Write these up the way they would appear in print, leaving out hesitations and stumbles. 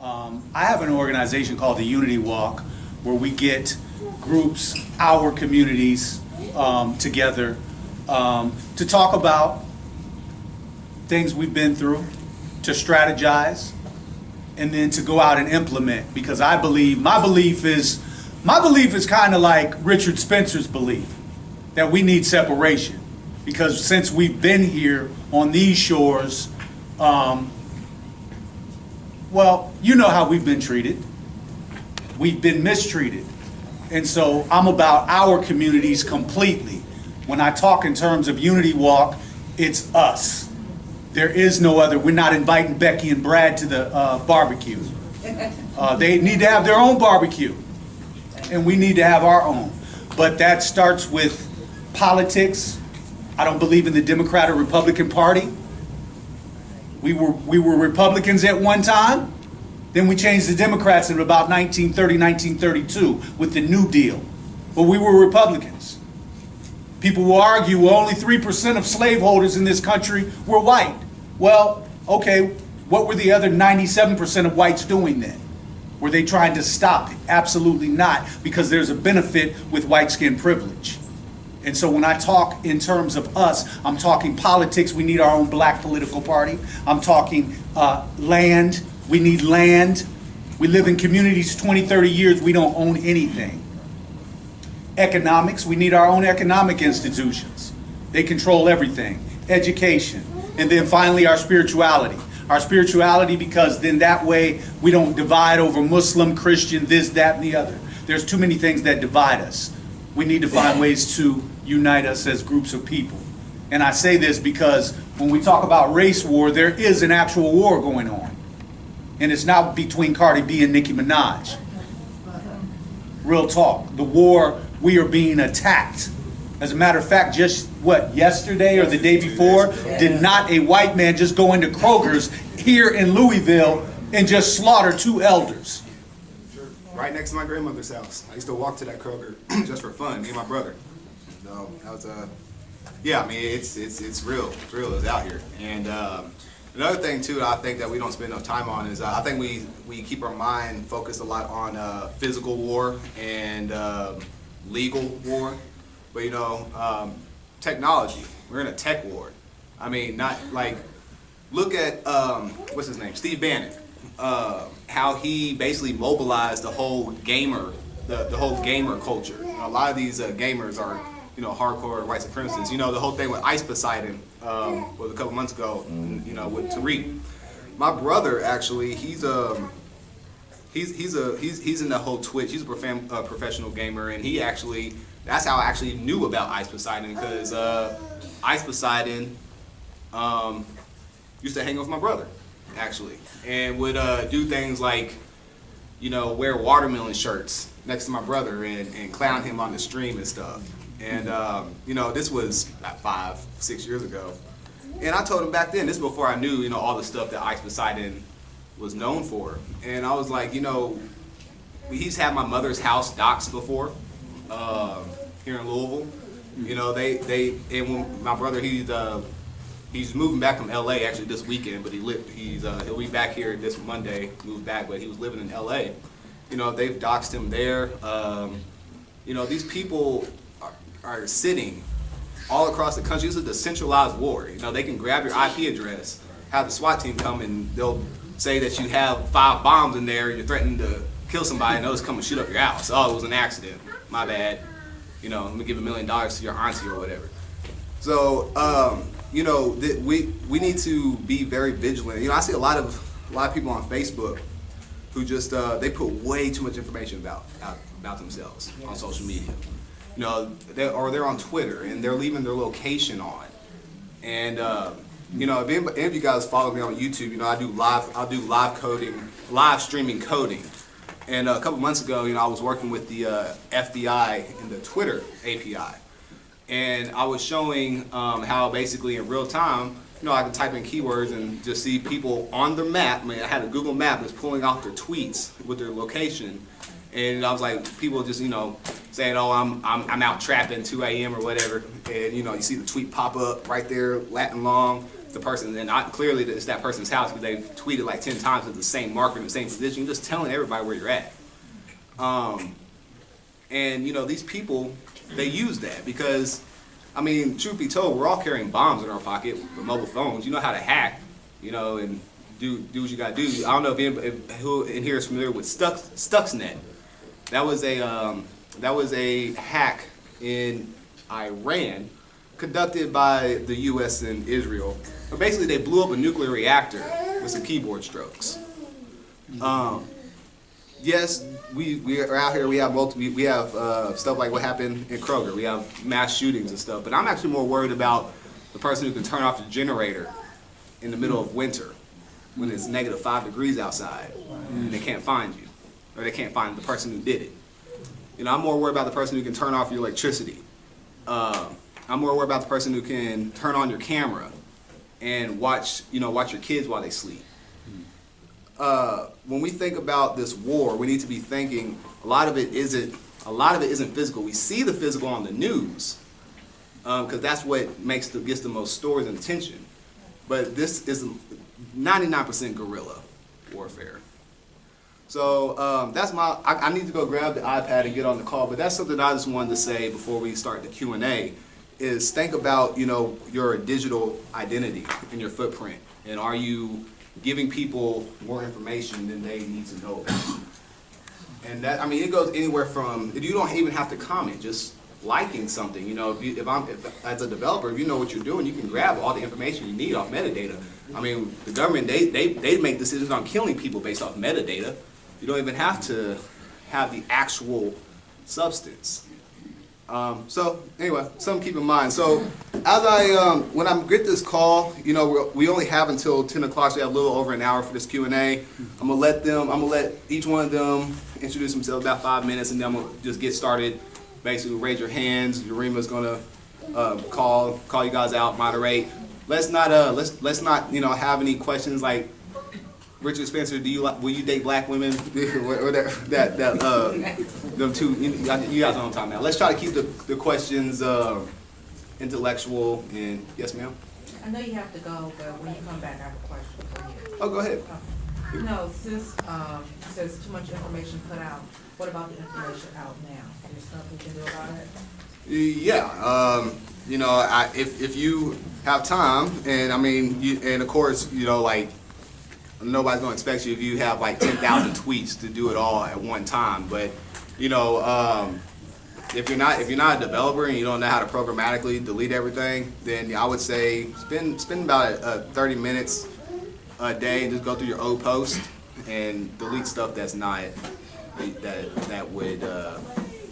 I have an organization called the Unity Walk where we get groups, our communities together to talk about things we've been through, to strategize, and then to go out and implement. Because I believe, my belief is kind of like Richard Spencer's belief, that we need separation. Because since we've been here on these shores, well, you know how we've been treated. We've been mistreated. And so I'm about our communities completely. When I talk in terms of Unity Walk, it's us. There is no other. We're not inviting Becky and Brad to the barbecue. They need to have their own barbecue. And we need to have our own. But that starts with politics. I don't believe in the Democrat or Republican Party. We were Republicans at one time. Then we changed the Democrats in about 1930, 1932 with the New Deal. But we were Republicans. People will argue, well, only 3% of slaveholders in this country were white. Well, okay, what were the other 97% of whites doing then? Were they trying to stop it? Absolutely not, because there's a benefit with white skin privilege. And so when I talk in terms of us, I'm talking politics. We need our own black political party. I'm talking land. We need land. We live in communities 20, 30 years. We don't own anything. Economics. We need our own economic institutions. They control everything. Education. And then finally our spirituality. Our spirituality, because then that way we don't divide over Muslim, Christian, this, that, and the other. There's too many things that divide us. We need to find ways to unite us as groups of people. And I say this because when we talk about race war, there is an actual war going on. And it's not between Cardi B and Nicki Minaj. Real talk. The war, we are being attacked. As a matter of fact, just yesterday or the day before, did not a white man just go into Kroger's here in Louisville and just slaughter 2 elders? Right next to my grandmother's house. I used to walk to that Kroger just for fun, me and my brother. So that was yeah, I mean it's real. It's real. It's out here. And another thing too, I think that we don't spend enough time on is I think we keep our mind focused a lot on physical war and legal war, but you know, technology. We're in a tech war. I mean, not like look at what's his name, Steve Bannon. How he basically mobilized the whole gamer, the whole gamer culture. You know, a lot of these gamers are, you know, hardcore white supremacists. You know, the whole thing with Ice Poseidon was a couple months ago. You know, with Tariq. My brother actually, he's in the whole Twitch. He's a professional gamer, and he actually, that's how I actually knew about Ice Poseidon, because Ice Poseidon used to hang with my brother, actually, and would do things like, you know, wear watermelon shirts next to my brother and clown him on the stream and stuff. And you know, this was about 5, 6 years ago. And I told him back then, this is before I knew, you know, all the stuff that Ice Poseidon was known for. And I was like, you know, he's had my mother's house doxxed before here in Louisville. You know, and when my brother, he's moving back from LA actually this weekend, but he'll be back here this Monday, moved back, but he was living in LA. You know, they've doxed him there. You know, these people are sitting all across the country. This is the centralized war. You know, they can grab your IP address, have the SWAT team come, and they'll say that you have 5 bombs in there, you're threatening to kill somebody, and they'll just come and shoot up your house. Oh, it was an accident. My bad. You know, let me give $1 million to your auntie or whatever. So, you know, we need to be very vigilant. You know, I see a lot of people on Facebook who just they put way too much information about themselves on social media. You know, they're on Twitter and they're leaving their location on. And you know, if any of you guys follow me on YouTube, you know, I'll do live streaming coding. And a couple months ago, you know, I was working with the FBI in the Twitter API. And I was showing how basically in real time, you know, I could type in keywords and just see people on their map. I mean, I had a Google map that's pulling off their tweets with their location. And I was like, people just, you know, saying, oh, I'm out trapping 2 a.m. or whatever. And, you know, you see the tweet pop up right there, Latin long. the person, and clearly it's that person's house because they've tweeted like 10 times with the same marker in the same position. You're just telling everybody where you're at. And you know, these people, they use that because, I mean, truth be told, we're all carrying bombs in our pocket with mobile phones. You know how to hack, you know, and do what you gotta do. I don't know if who in here is familiar with Stuxnet. That was a hack in Iran conducted by the U.S. and Israel. But basically, they blew up a nuclear reactor with some keyboard strokes. Yes, we are out here. We have stuff like what happened in Kroger. We have mass shootings and stuff. But I'm actually more worried about the person who can turn off the generator in the middle of winter when it's -5 degrees outside and they can't find you, or they can't find the person who did it. You know, I'm more worried about the person who can turn off your electricity. I'm more worried about the person who can turn on your camera and watch your kids while they sleep. When we think about this war, we need to be thinking a lot of it isn't physical. We see the physical on the news because that's what gets the most stories and attention. But this is 99% guerrilla warfare. So that's I need to go grab the iPad and get on the call. But that's something I just wanted to say before we start the Q&A. Is think about, you know, your digital identity and your footprint, and are you giving people more information than they need to know about? And that, I mean, it goes anywhere from, you don't even have to comment, just liking something. You know, if as a developer, if you know what you're doing, you can grab all the information you need off metadata. I mean, the government, they make decisions on killing people based off metadata. You don't even have to have the actual substance. So anyway, something to keep in mind. So as when I get this call, you know, we only have until 10 o'clock, so we have a little over an hour for this Q&A. I'm gonna let each one of them introduce themselves about 5 minutes, and then I'm gonna just get started. Basically, raise your hands. Yarima's gonna call you guys out, moderate. Let's not you know, have any questions like, Richard Spencer, will you date black women? Or them two, you guys know what I'm talking about. Let's try to keep the questions intellectual. And yes, ma'am. I know you have to go, but when you come back, I have a question for you. Oh, go ahead. No, since there's too much information put out, what about the information out now? There's nothing we can do about it? Yeah, you know, if you have time, and I mean, and of course, you know, like, nobody's gonna expect you if you have like 10,000 tweets to do it all at one time. But you know, if you're not a developer and you don't know how to programmatically delete everything, then I would say spend about 30 minutes a day and just go through your old post and delete stuff that's not that would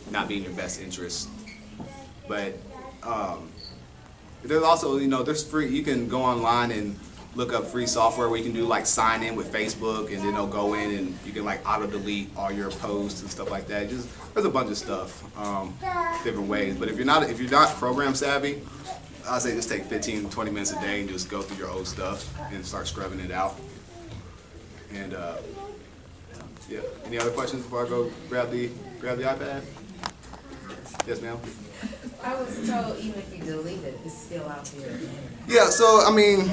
not be in your best interest. But there's also, you know, there's free. You can go online and look up free software where you can do like sign in with Facebook, and then they'll go in and you can like auto delete all your posts and stuff like that. Just there's a bunch of stuff, different ways. But if you're not program savvy, I'd say just take 15-20 minutes a day and just go through your old stuff and start scrubbing it out. And yeah. Any other questions before I go grab the iPad? Yes, ma'am. I was told even if you delete it, it's still out there. Yeah. So I mean,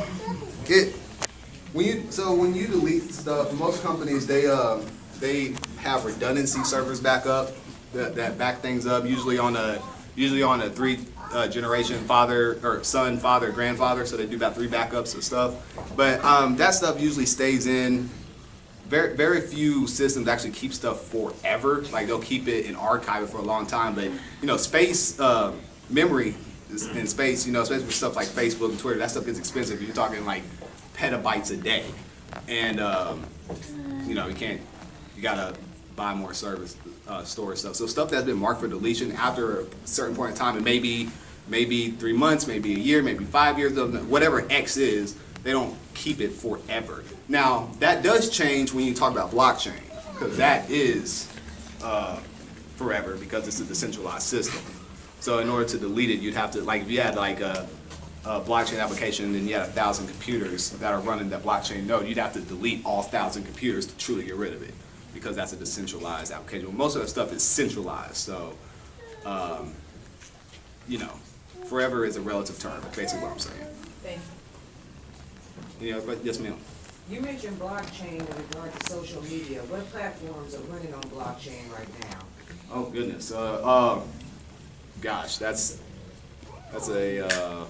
when you delete stuff, most companies they have redundancy servers back up that back things up, usually on a 3 generation father or son, father, grandfather. So they do about 3 backups of stuff. But that stuff usually stays in. Very few systems actually keep stuff forever. Like they'll keep it and archive it for a long time. But you know, space memory in space, you know, especially with stuff like Facebook and Twitter, that stuff gets expensive. You're talking like petabytes a day, and you know, you gotta buy more storage stuff. So stuff that's been marked for deletion after a certain point in time, and maybe 3 months, maybe a year, maybe 5 years, whatever X is, they don't keep it forever. Now that does change when you talk about blockchain, because that is forever because it's a decentralized system. So in order to delete it, you'd have to, like, if you had like a blockchain application and you had 1,000 computers that are running that blockchain node, you'd have to delete all 1,000 computers to truly get rid of it, because that's a decentralized application. Well, most of that stuff is centralized, so you know, forever is a relative term. Basically, what I'm saying. Thank But yes, ma'am. You mentioned blockchain in regard to social media. What platforms are running on blockchain right now? Oh goodness. Gosh, that's a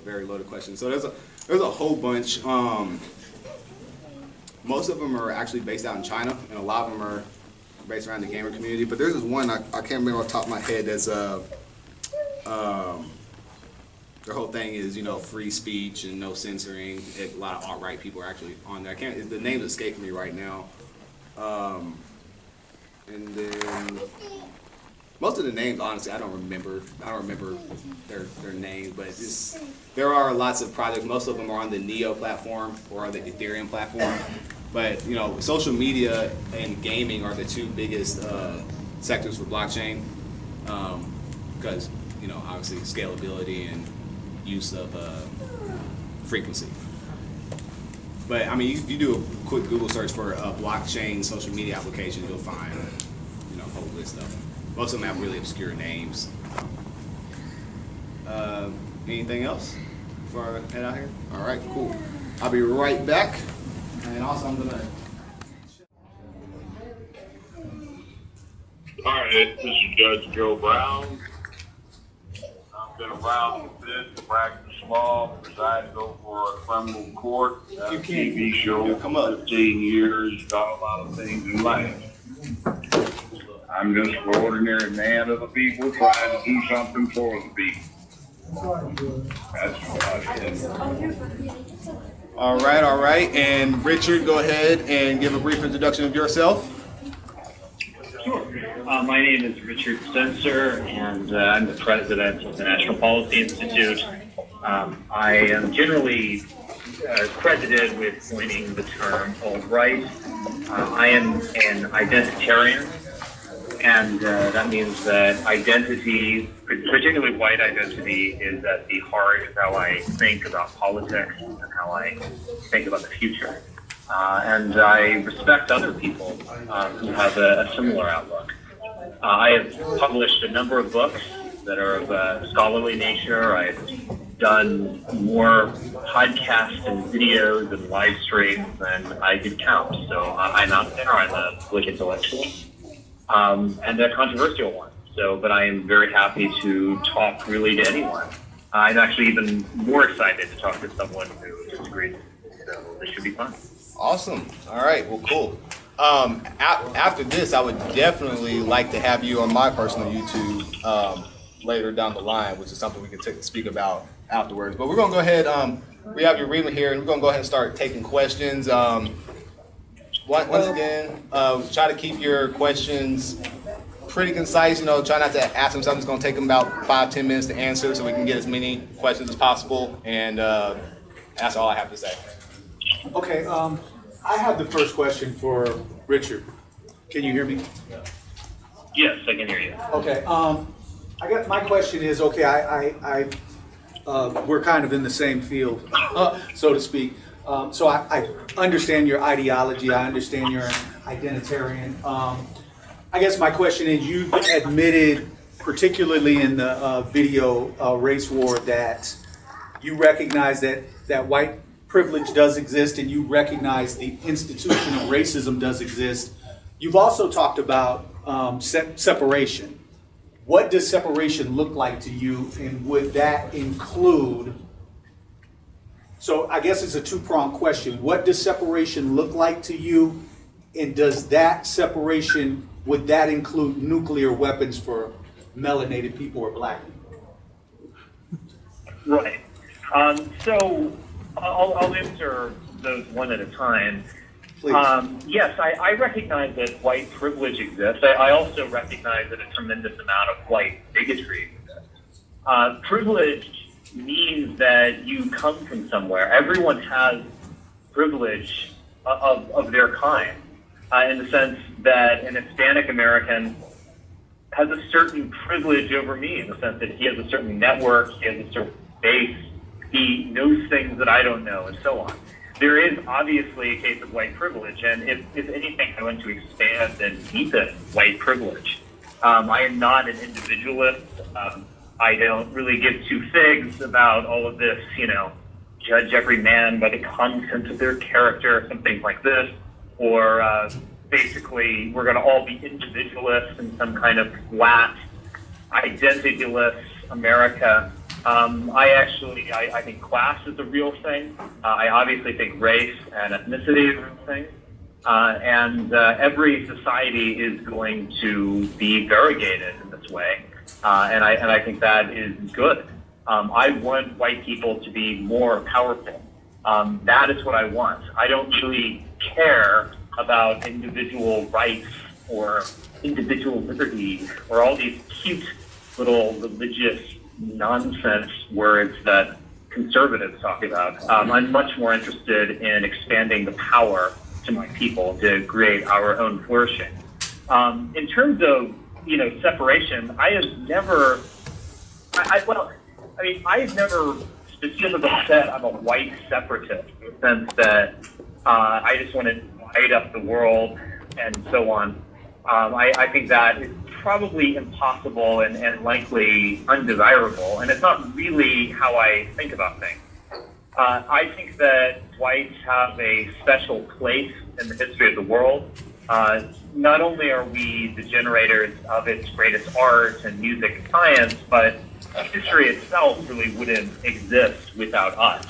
very loaded question. So there's a whole bunch. Most of them are actually based out in China, and a lot of them are based around the gamer community. But there's this one I can't remember off the top of my head. That's the whole thing is free speech and no censoring. A lot of alt-right people are actually on there. The names escape me right now. And then most of the names, honestly, I don't remember their names, but there are lots of projects. Most of them are on the Neo platform or on the Ethereum platform. But social media and gaming are the two biggest sectors for blockchain because obviously scalability and use of frequency. But I mean, you do a quick Google search for a blockchain social media application, you'll find a whole list of them. Most of them have really obscure names. Anything else before I head out here? All right, cool. I'll be right back. And also, I'm gonna. All right, this is Judge Joe Brown. I've been around a bit, practice law, presided over a criminal court, a TV show for 15 years, done a lot of things in life. I'm just an ordinary man of the people trying to do something for the people. That's what I said. All right. And Richard, go ahead and give a brief introduction of yourself. Sure. My name is Richard Spencer, and I'm the president of the National Policy Institute. I am generally credited with coining the term alt-right. I am an identitarian, and that means that identity, particularly white identity, is at the heart of how I think about politics and how I think about the future. And I respect other people who have a similar outlook. I have published a number of books that are of a scholarly nature. I've done more podcasts and videos and live streams than I could count. So I'm out there. I'm a public intellectual. And a controversial one. But I am very happy to talk really to anyone. I'm actually even more excited to talk to someone who disagrees with me. So this should be fun. Awesome. All right. Well, cool. After this, I would definitely like to have you on my personal YouTube later down the line, which is something we can speak about afterwards. But we're going to go ahead. We have Yarima here, and we're going to go ahead and start taking questions. Once again, try to keep your questions pretty concise. Try not to ask them something that's going to take them about 5-10 minutes to answer, so we can get as many questions as possible. And that's all I have to say. Okay, I have the first question for Richard. Can you hear me? Yes, I can hear you. Okay, I guess my question is, okay, we're kind of in the same field, so to speak. So I understand your ideology. I understand you're an identitarian. I guess my question is, you admitted, particularly in the video Race War, that you recognize that white privilege does exist, and you recognize the institution of racism does exist. You've also talked about separation. What does separation look like to you, and would that include? So I guess it's a two-pronged question. What does separation look like to you? And does that separation, would that include nuclear weapons for melanated people or black people? Right. So I'll answer those one at a time. Please. Yes, I recognize that white privilege exists. I also recognize that a tremendous amount of white bigotry exists. Privilege means that you come from somewhere. Everyone has privilege of their kind, in the sense that an Hispanic American has a certain privilege over me, in the sense that he has a certain network, he has a certain base, he knows things that I don't know, and so on. There is obviously a case of white privilege, and if anything, I want to expand and deepen white privilege. I am not an individualist. I don't really give two figs about all of this, judge every man by the content of their character, something like this, or basically we're going to all be individualists in some kind of flat, identityless America. I think class is a real thing. I obviously think race and ethnicity is a real thing. And every society is going to be variegated in this way. And I think that is good. I want white people to be more powerful. That is what I want. I don't really care about individual rights or individual liberty or all these cute little religious nonsense words that conservatives talk about. I'm much more interested in expanding the power to my people to create our own flourishing. In terms of, separation, I have never, I've never specifically said I'm a white separatist in the sense that I just want to divide up the world and so on. I think that is probably impossible and likely undesirable, and it's not really how I think about things. I think that whites have a special place in the history of the world. Not only are we the generators of its greatest art and music and science, but history itself really wouldn't exist without us.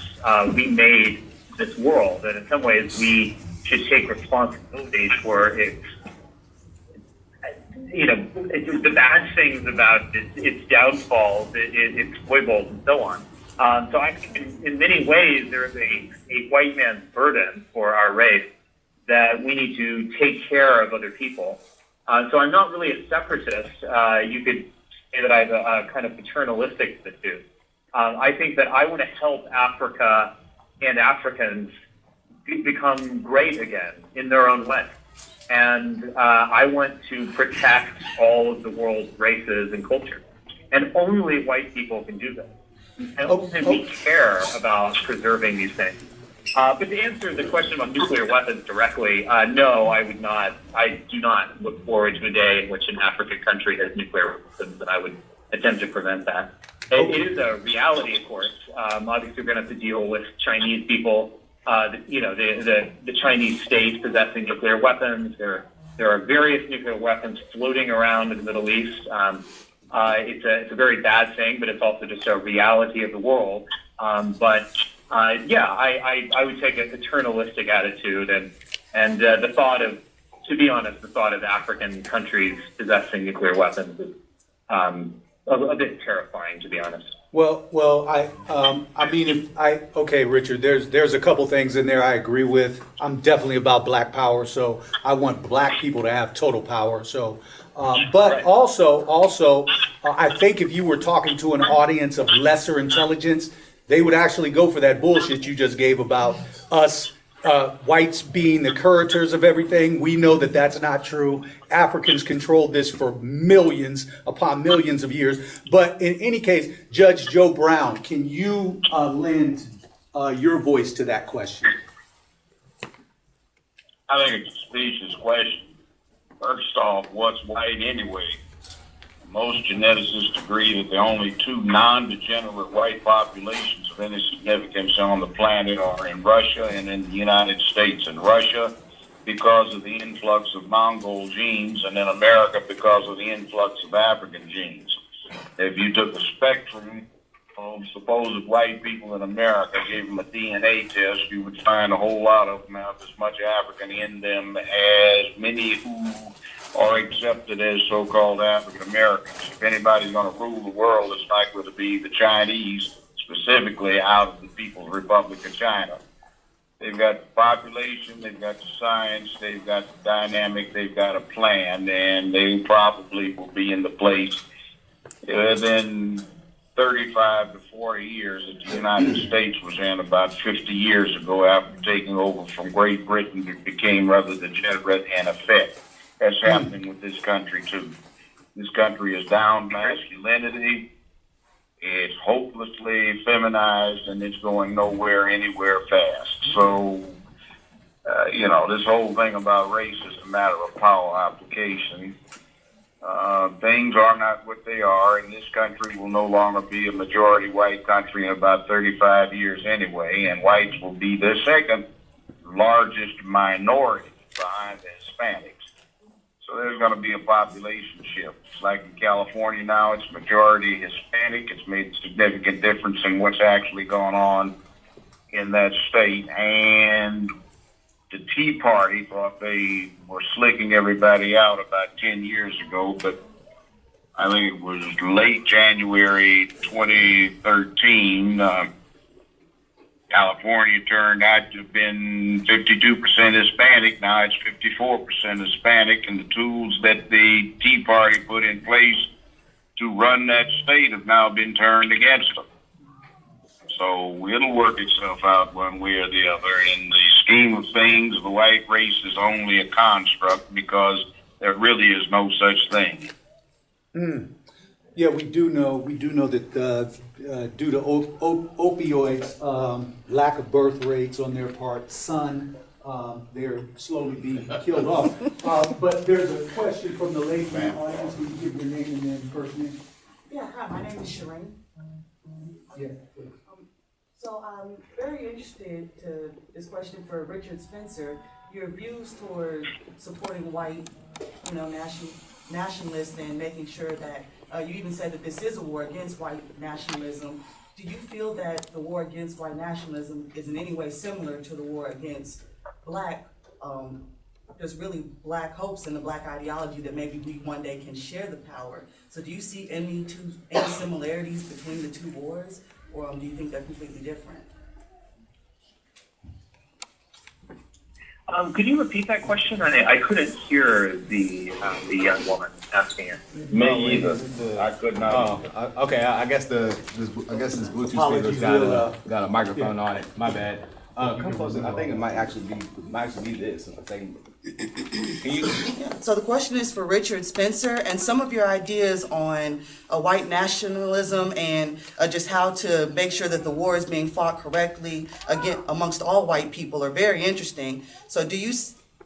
We made this world, and in some ways we should take responsibility for its the bad things about its downfalls, its foibles, and so on. So I think in many ways there is a white man's burden for our race that we need to take care of other people. So I'm not really a separatist. You could say that I have a kind of paternalistic attitude. I think that I want to help Africa and Africans become great again in their own way. And I want to protect all of the world's races and cultures. And only white people can do this. And only we care about preserving these things. But to answer the question about nuclear weapons directly, no, I would not. I do not look forward to a day in which an African country has nuclear weapons, and I would attempt to prevent that. It is a reality, of course. Obviously, we're going to have to deal with Chinese people. The Chinese state possessing nuclear weapons. There are various nuclear weapons floating around in the Middle East. It's a very bad thing, but it's also just a reality of the world. I would take a paternalistic attitude, and the thought of, to be honest, the thought of African countries possessing nuclear weapons is a bit terrifying, to be honest. Okay, Richard, there's a couple things in there I agree with. I'm definitely about black power, so I want black people to have total power. So, but also, I think if you were talking to an audience of lesser intelligence, they would actually go for that bullshit you just gave about us whites being the curators of everything. We know that that's not true. Africans controlled this for millions upon millions of years. But in any case, Judge Joe Brown, can you lend your voice to that question? I think it's a specious question. First off, what's white anyway? Most geneticists agree that the only two non-degenerate white populations of any significance on the planet are in Russia and in the United States. In Russia, because of the influx of Mongol genes, and in America because of the influx of African genes. If you took a spectrum of supposed white people in America, gave them a DNA test, you would find a whole lot of them have as much African in them as many who are accepted as so-called African Americans. If anybody's going to rule the world, it's likely to be the Chinese, specifically out of the People's Republic of China. They've got the population, they've got the science, they've got the dynamic, they've got a plan, and they probably will be in the place within 35 to 40 years that the United States was in about 50 years ago after taking over from Great Britain. It became rather degenerate and effete. That's happening with this country, too. This country is down masculinity. It's hopelessly feminized, and it's going nowhere, anywhere fast. So, this whole thing about race is a matter of power application. Things are not what they are, and this country will no longer be a majority white country in about 35 years anyway, and whites will be the second largest minority behind the Hispanics. So there's going to be a population shift. It's like in California now, it's majority Hispanic. It's made a significant difference in what's actually going on in that state. And the Tea Party thought they were slicking everybody out about 10 years ago, but I think it was late January 2013, California turned out to have been 52% Hispanic. Now it's 54% Hispanic, and the tools that the Tea Party put in place to run that state have now been turned against them. So it'll work itself out one way or the other. In the scheme of things, the white race is only a construct because there really is no such thing. Yeah, we do know that due to opioids, lack of birth rates on their part, they're slowly being killed off. But there's a question from the lady in the audience. Will you give your name and then first name? Yeah, hi, my name is Shireen. Yeah. So I'm very interested to this question for Richard Spencer. Your views toward supporting white, nationalists and making sure that you even said that this is a war against white nationalism. Do you feel that the war against white nationalism is in any way similar to the war against black? There's really black hopes and the black ideology that maybe we one day can share the power. So do you see any similarities between the two wars, or do you think they're completely different? Could you repeat that question? I couldn't hear the young woman asking it. Me either. I could not. Okay. I guess this Bluetooth Apologies, speaker's got a microphone on it. My bad. Come closer. I think it might actually be this. I think. Can you? So the question is for Richard Spencer, and some of your ideas on white nationalism and just how to make sure that the war is being fought correctly again amongst all white people are very interesting. So do you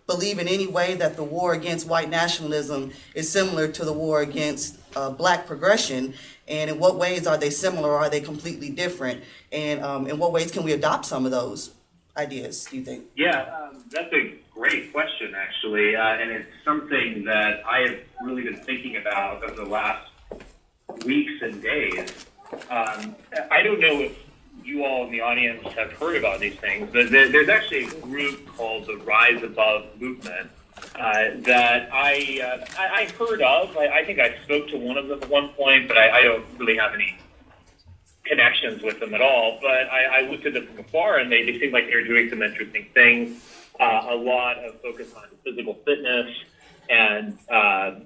believe in any way that the war against white nationalism is similar to the war against black progression? And in what ways are they similar, or are they completely different? And in what ways can we adopt some of those ideas, do you think? Yeah, that's a great question, actually, and it's something that I have really been thinking about over the last weeks and days. I don't know if you all in the audience have heard about these things, but there's actually a group called the Rise Above Movement that I heard of. I think I spoke to one of them at one point, but I don't really have any connections with them at all. But I looked at them from afar, and they seemed like they were doing some interesting things. A lot of focus on physical fitness and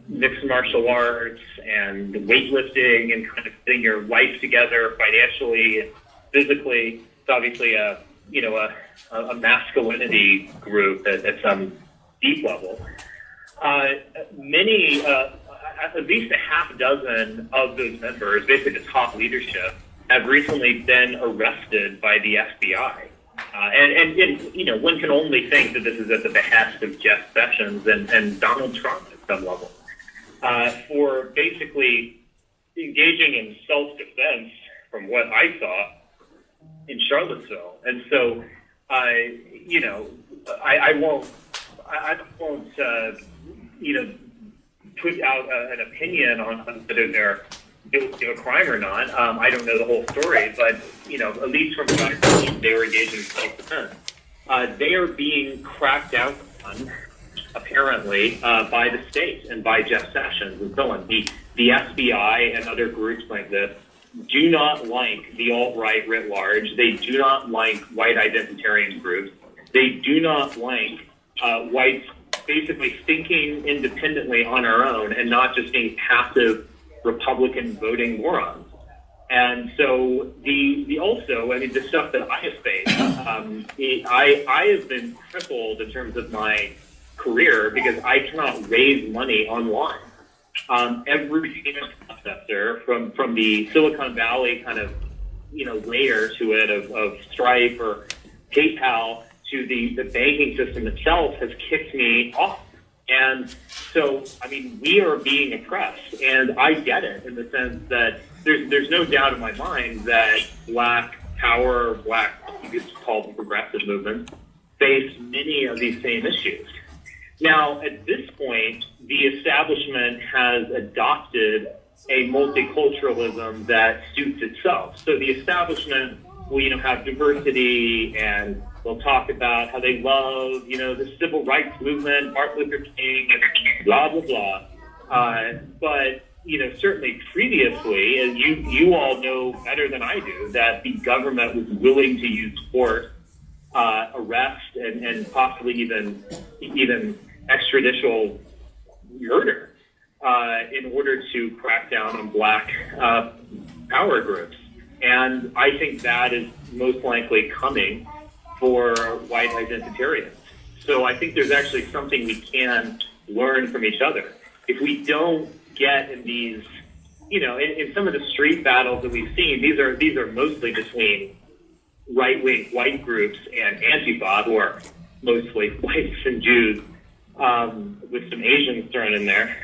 mixed martial arts and weightlifting and kind of putting your life together financially and physically. It's obviously a masculinity group at some deep level. Many, at least a half dozen of those members, basically the top leadership, have recently been arrested by the FBI. And one can only think that this is at the behest of Jeff Sessions and Donald Trump at some level, for basically engaging in self-defense from what I saw in Charlottesville. And so, I won't put out an opinion on whether they're guilty of a crime or not. I don't know the whole story, but at least from what I've seen, they were engaged in self-defense. They are being cracked down on, apparently, by the state and by Jeff Sessions and so on. The FBI and other groups like this do not like the alt-right writ large. They do not like white identitarian groups. They do not like whites basically thinking independently on our own and not just being passive Republican voting morons. And so the stuff that I have faced, I have been crippled in terms of my career because I cannot raise money online. Every payment processor from the Silicon Valley kind of layer to it of Stripe or PayPal to the banking system itself has kicked me off And so, I mean, we are being oppressed, and I get it in the sense that there's no doubt in my mind that Black power, Black, you could call them progressive movements, face many of these same issues. Now, at this point, the establishment has adopted a multiculturalism that suits itself. So the establishment will, have diversity, and they'll talk about how they love, the civil rights movement, Martin Luther King, blah, blah, blah. But, certainly previously, and you all know better than I do, that the government was willing to use force, arrest, and possibly even extrajudicial murder in order to crack down on Black power groups. And I think that is most likely coming for white identitarians. So I think there's actually something we can learn from each other. If we don't get in these, in some of the street battles that we've seen, these are mostly between right-wing white groups and Antifa, who are mostly whites and Jews, with some Asians thrown in there.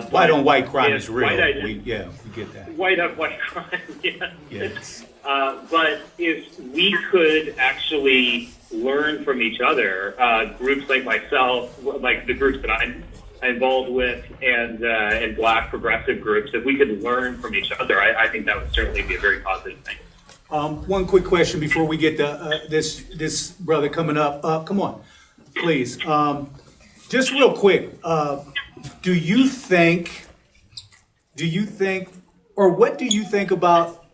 White on white crime is real. We get that. White on white crime, yeah. Yes. But if we could actually learn from each other, groups like myself, like the groups that I'm involved with, and Black progressive groups, if we could learn from each other, I think that would certainly be a very positive thing. One quick question before we get to this brother coming up. Come on, please. Just real quick, do you think, or what do you think about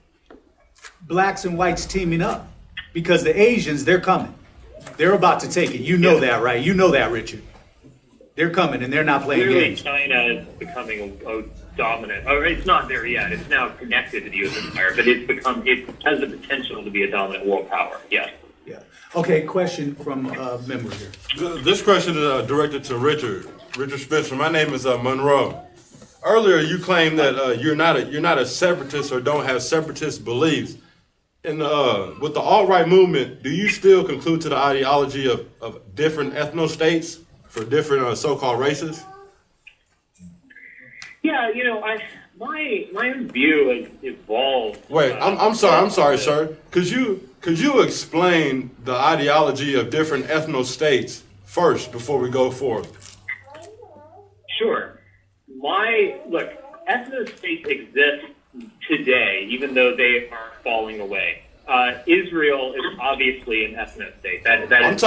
Blacks and whites teaming up? Because the Asians, they're coming. They're about to take it. You know that, right? You know that, Richard. They're coming, and they're not playing Clearly, games. China is becoming a dominant, or it's not there yet. It's now connected to the U.S. empire, but it has the potential to be a dominant world power, yes. Yeah. Okay, question from a member here. This question is directed to Richard Spencer. My name is Monroe. Earlier, you claimed that you're not a separatist or don't have separatist beliefs. And with the alt-right movement, do you still conclude to the ideology of different ethno-states for different so-called races? Yeah, my own view has evolved. Wait, I'm sorry, sir. Could you explain the ideology of different ethno-states first before we go forward? Sure. Look, ethno-states exist today, even though they are falling away. Israel is obviously an ethno-state. I'm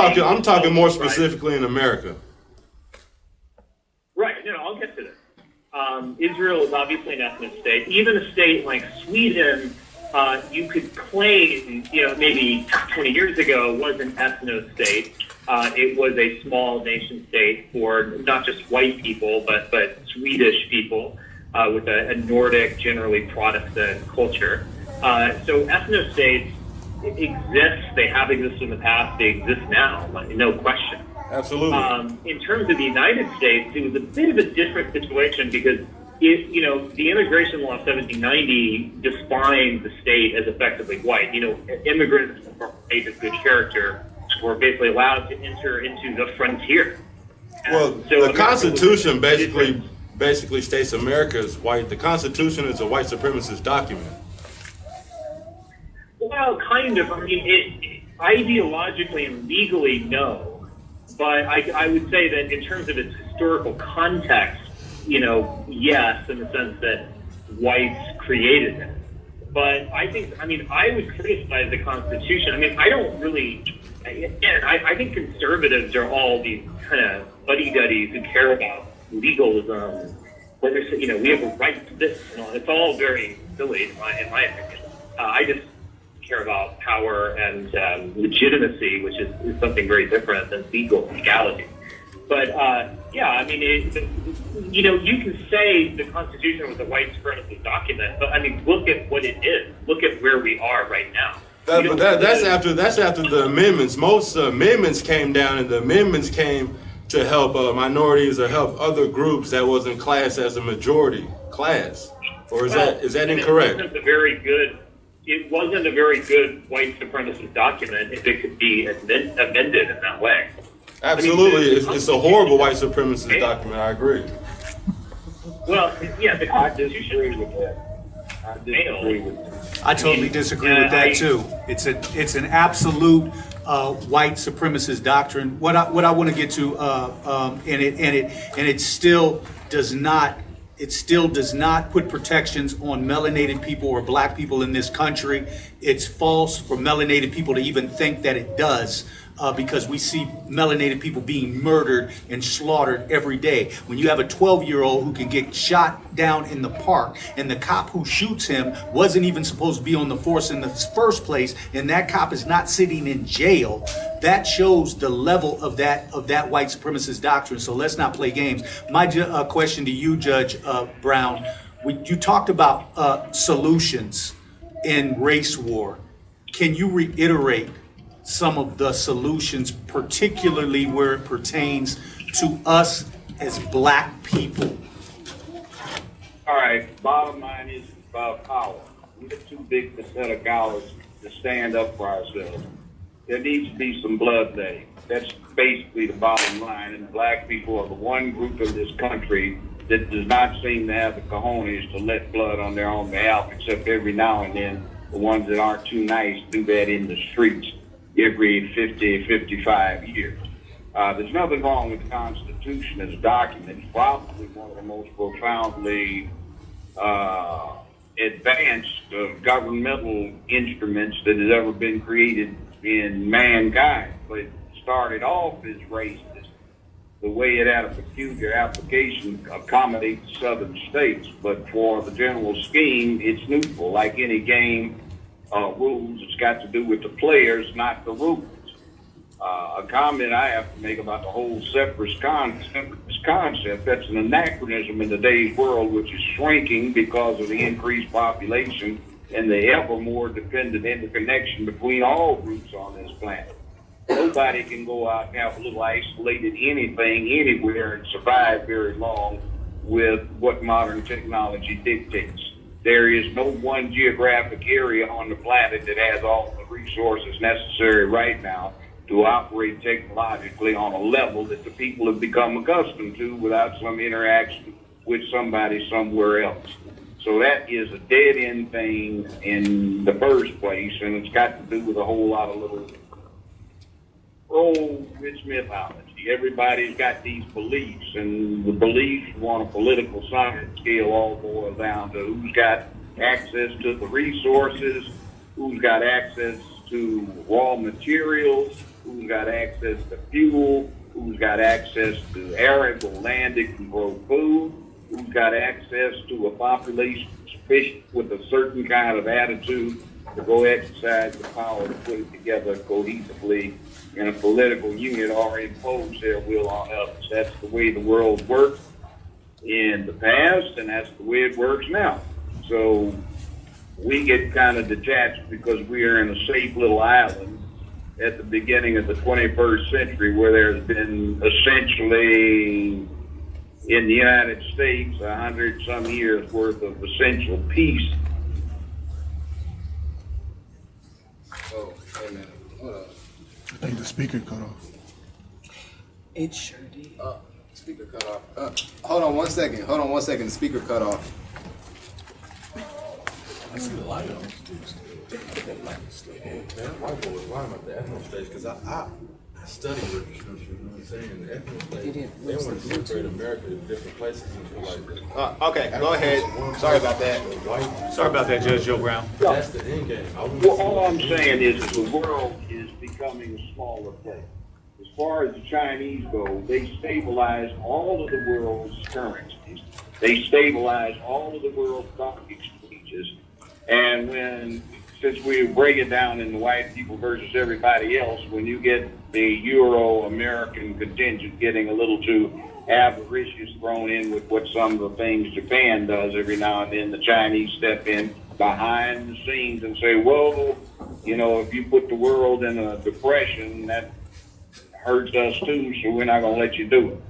talking more specifically in America. Right. No, I'll get to this. Israel is obviously an ethnic state. Even a state like Sweden, you could claim, maybe 20 years ago was an ethno state. It was a small nation state for not just white people, but Swedish people with a Nordic, generally Protestant culture. So ethno states exist. They have existed in the past. They exist now, no question. Absolutely. In terms of the United States, it was a bit of a different situation because the immigration law of 1790 defined the state as effectively white. Immigrants or made of good character were basically allowed to enter into the frontier. Well, so the Constitution basically states America is white. The Constitution is a white supremacist document. Well, kind of. I mean, ideologically and legally, no. But I would say that in terms of its historical context, yes, in the sense that whites created it. But I would criticize the Constitution. I don't really, again, I think conservatives are all these kind of buddy-duddies who care about legalism, whether, we have a right to this, it's all very silly in my opinion. I just care about power and legitimacy, which is something very different than legality. But you can say the Constitution was a white supremacist document, but look at what it is. Look at where we are right now. That's after the amendments. Most amendments came down, and the amendments came to help minorities or help other groups that wasn't classed as a majority class. Or is that incorrect? It wasn't a very good white supremacist document if it could be amended in that way. Absolutely, it's a horrible white supremacist document. I agree. Well, yeah, the I disagree with that. I disagree with that. I totally disagree with that too. It's an absolute white supremacist doctrine. What I want to get to, and it still does not. It still does not put protections on melanated people or black people in this country. It's false for melanated people to even think that it does. Because we see melanated people being murdered and slaughtered every day. When you have a 12-year-old who can get shot down in the park, and the cop who shoots him wasn't even supposed to be on the force in the first place, and that cop is not sitting in jail, that shows the level of that white supremacist doctrine. So let's not play games. My question to you, Judge Brown, you talked about solutions in race war. Can you reiterate some of the solutions, particularly where it pertains to us as black people? All right, bottom line is about power. We're too big to set of cowards to stand up for ourselves. There needs to be some blood there. That's basically the bottom line. And black people are the one group in this country that does not seem to have the cojones to let blood on their own behalf, except every now and then the ones that aren't too nice do that in the streets every 50, 55 years. There's nothing wrong with the Constitution as a document. It's probably one of the most profoundly advanced governmental instruments that has ever been created in mankind. But it started off as racist. The way it had a peculiar application accommodates the southern states, but for the general scheme, it's neutral. Like any game, rules, it's got to do with the players, not the rules. A comment I have to make about the whole separatist concept, that's an anachronism in today's world, which is shrinking because of the increased population and the ever more dependent interconnection between all groups on this planet. Nobody can go out and have a little isolated anything anywhere and survive very long with what modern technology dictates. There is no one geographic area on the planet that has all the resources necessary right now to operate technologically on a level that the people have become accustomed to without some interaction with somebody somewhere else. So that is a dead-end thing in the first place, and it's got to do with a whole lot of little rich mythology. Everybody's got these beliefs, and the beliefs on a political science scale all boil down to who's got access to the resources, who's got access to raw materials, who's got access to fuel, who's got access to arable land that can grow food, who's got access to a population sufficient with a certain kind of attitude to go exercise the power to put it together cohesively in a political unit or impose their will on others. That's the way the world worked in the past, and that's the way it works now. So we get kind of detached because we are in a safe little island at the beginning of the 21st century where there's been essentially in the United States 100-some years worth of essential peace. Oh, hey man, hold on. I think the speaker cut off. It sure did. Speaker cut off. Hold on one second. The speaker cut off. I see the light on. Why am I at the ethno stage? Because I study Reconstruction, you know what I'm saying? The ethno stage, they want to separate America to different places and feel like this. Okay, go ahead. Sorry about that. Sorry about that, Judge Joe Brown. That's the end game. Well, all I'm saying is that the world is becoming a smaller place. As far as the Chinese go, they stabilize all of the world's currencies. They stabilize all of the world's stock exchanges. And since we break it down into white people versus everybody else, when you get the Euro-American contingent getting a little too avaricious thrown in with what some of the things Japan does every now and then, the Chinese step in behind the scenes and say, whoa, you know, if you put the world in a depression, that hurts us too, so we're not going to let you do it.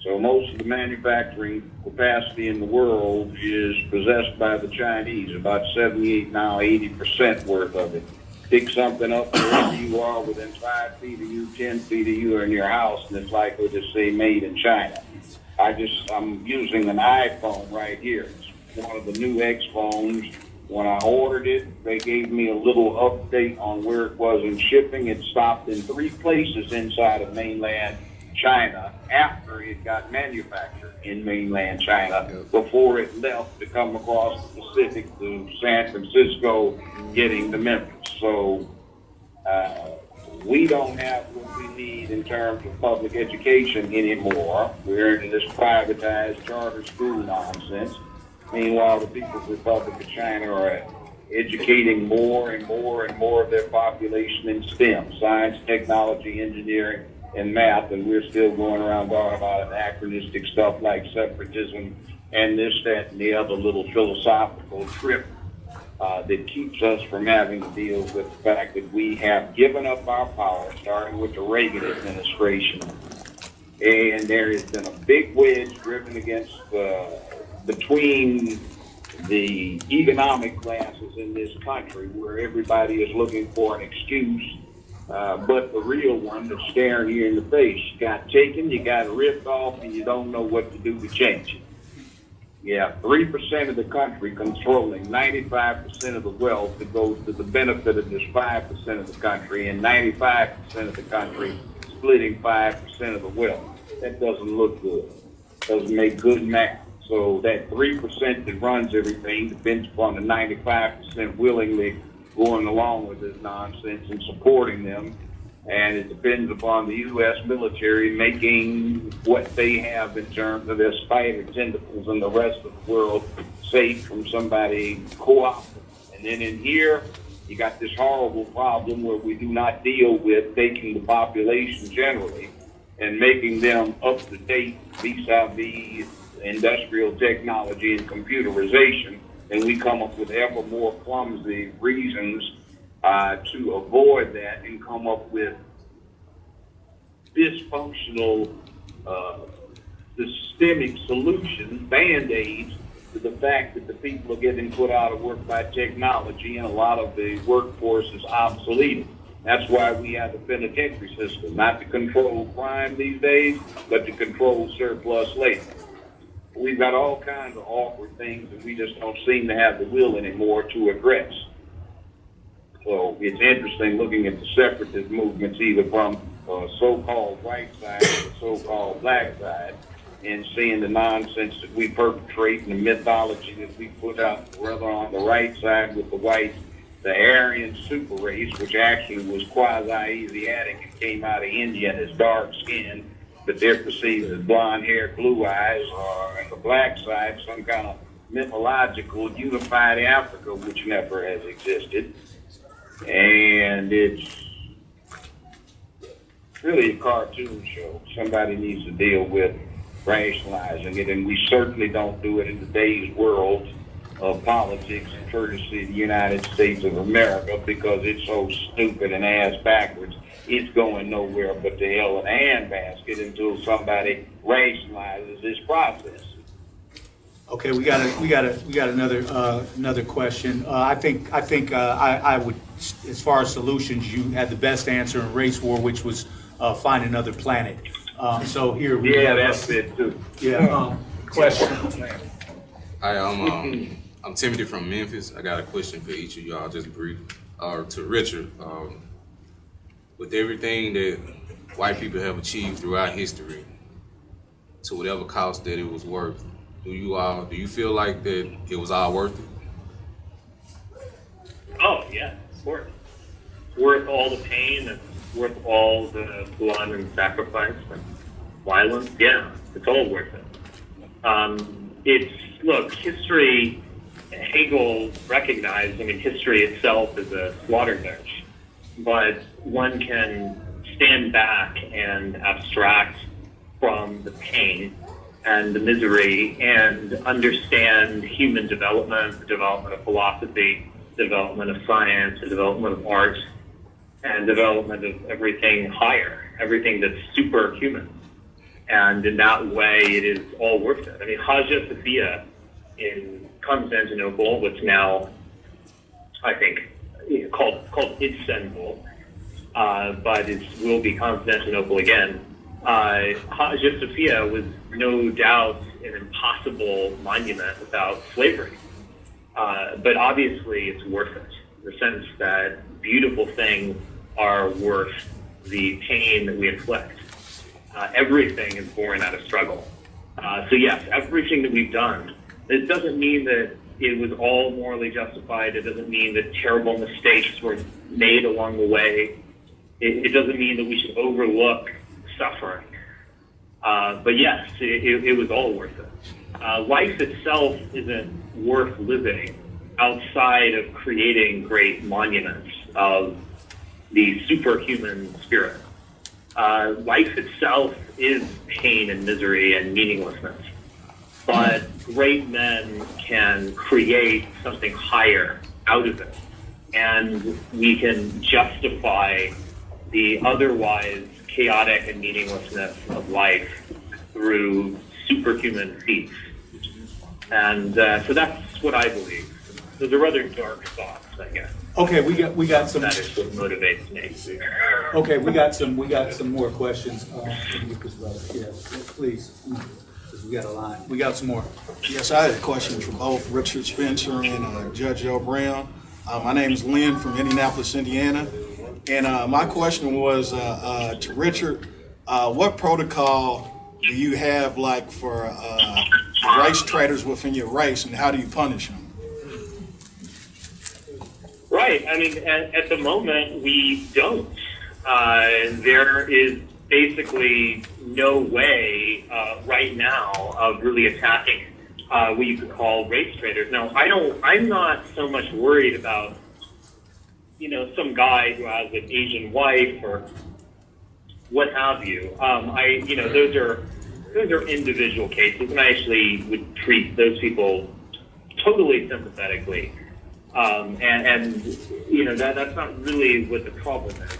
So most of the manufacturing capacity in the world is possessed by the Chinese, about 78 now, 80% worth of it. pick something up wherever you are within 5 feet of you, 10 feet of you, or in your house, and it's likely to say made in China. I'm using an iPhone right here. It's one of the new X phones. When I ordered it, they gave me a little update on where it was in shipping. It stopped in 3 places inside of mainland China after it got manufactured in mainland China before it left to come across the Pacific to San Francisco, getting to Memphis. So we don't have what we need in terms of public education anymore. We're into this privatized charter school nonsense. Meanwhile, the People's Republic of China are educating more and more and more of their population in STEM, science, technology, engineering, and math, and we're still going around talking about anachronistic stuff like separatism and this, that, and the other little philosophical trip that keeps us from having to deal with the fact that we have given up our power, starting with the Reagan administration, and there has been a big wedge driven against between the economic classes in this country, where everybody is looking for an excuse, but the real one that's staring you in the face. You got taken, you got ripped off, and you don't know what to do to change it. Yeah, 3% of the country controlling 95% of the wealth that goes to the benefit of this 5% of the country, and 95% of the country splitting 5% of the wealth. That doesn't look good. Doesn't make good math. So that 3% that runs everything depends upon the 95% willingly going along with this nonsense and supporting them. And it depends upon the U.S. military making what they have in terms of their spider tentacles and the rest of the world safe from somebody co-opting. And then in here, you got this horrible problem where we do not deal with taking the population generally and making them up to date vis-a-vis industrial technology and computerization, and we come up with ever more clumsy reasons to avoid that and come up with dysfunctional systemic solutions, band-aids to the fact that the people are getting put out of work by technology and a lot of the workforce is obsolete. That's why we have the penitentiary system, not to control crime these days, but to control surplus labor. We've got all kinds of awkward things that we just don't seem to have the will anymore to address. So it's interesting looking at the separatist movements, either from so-called white side or the so-called black side, and seeing the nonsense that we perpetrate and the mythology that we put out, whether on the right side with the whites, the Aryan super race, which actually was quasi-Asiatic and came out of India and is dark skinned, but they're perceived as blonde hair, blue eyes, or on the black side, some kind of mythological unified Africa, which never has existed. And it's really a cartoon show. Somebody needs to deal with rationalizing it, and we certainly don't do it in today's world of politics and courtesy of the United States of America, because it's so stupid and ass backwards. It's going nowhere but to hell in a handbasket until somebody rationalizes this process. Okay, we got another question. I think I would, as far as solutions, you had the best answer in race war, which was find another planet. So here we have. That's it too. Yeah. Question. Hi, I'm Timothy from Memphis. I got a question for each of y'all, just brief. To Richard, with everything that white people have achieved throughout history, to whatever cost that it was worth, do you feel like that it was all worth it? Oh yeah, it's worth all the pain and worth all the blood and sacrifice and violence. Yeah, it's all worth it. Look, history. Hegel recognized, history itself is a slaughter bench, but one can stand back and abstract from the pain and the misery and understand human development, the development of philosophy, development of science, the development of art, and development of everything higher, everything that's superhuman. And in that way, it is all worth it. Hagia Sophia in Constantinople, which now, I think, called It's Sinful, but it will be Constantinople again. Hagia Sophia was no doubt an impossible monument without slavery. But obviously it's worth it, in the sense that beautiful things are worth the pain that we inflict. Everything is born out of struggle. So yes, everything that we've done, it doesn't mean that it was all morally justified. It doesn't mean that terrible mistakes were made along the way. It doesn't mean that we should overlook suffering. But yes, it was all worth it. Life itself isn't worth living outside of creating great monuments of the superhuman spirit. Life itself is pain and misery and meaninglessness. But great men can create something higher out of it. And we can justify the otherwise chaotic and meaninglessness of life through superhuman feats. And so that's what I believe. Those are rather dark thoughts, I guess. Okay, we got some. That is what motivates me. Okay, we got some more questions. Yes, please. Because we got a line. We got some more. Yes, I had a question for both Richard Spencer and Judge Joe Brown. My name is Lynn from Indianapolis, Indiana. And my question was to Richard, what protocol do you have like for race traitors within your race, and how do you punish them? Right. I mean, at the moment, we don't. There is basically no way right now of really attacking what you could call race traitors. Now, I'm not so much worried about, some guy who has an Asian wife or what have you. Those are individual cases, and I actually would treat those people totally sympathetically. That's not really what the problem is.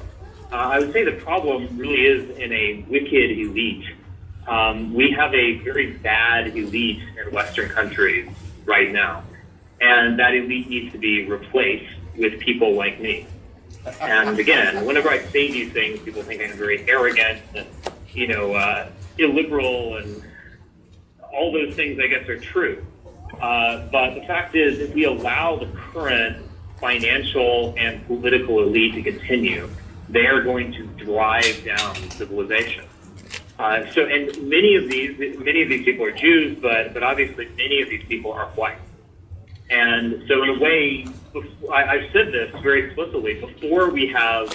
I would say the problem really is in a wicked elite. We have a very bad elite in Western countries right now, and that elite needs to be replaced with people like me. And again, whenever I say these things, people think I'm very arrogant and, illiberal, and all those things, I guess, are true. But the fact is, if we allow the current financial and political elite to continue, they are going to drive down civilization. And many of these people are Jews, but obviously many of these people are white. And so in a way, I've said this very explicitly, before we have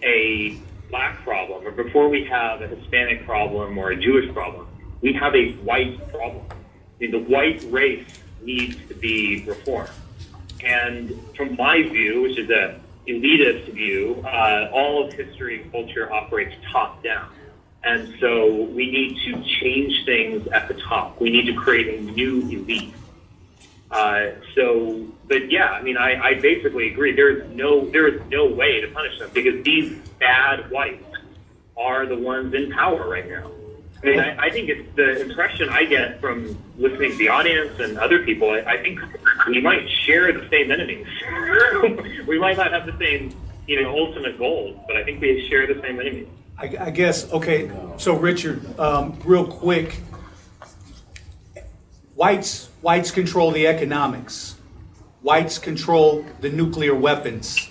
a black problem, or before we have a Hispanic problem or a Jewish problem, we have a white problem. The white race needs to be reformed. And from my view, which is a elitist view, all of history and culture operates top down. And so we need to change things at the top. We need to create a new elite. But yeah, I mean, I basically agree. There is no way to punish them, because these bad whites are the ones in power right now. I mean, I think it's the impression I get from listening to the audience and other people. I think we might share the same enemies. We might not have the same, ultimate goals, but I think we share the same enemies. I guess, okay, so Richard, real quick, whites control the economics. Whites control the nuclear weapons.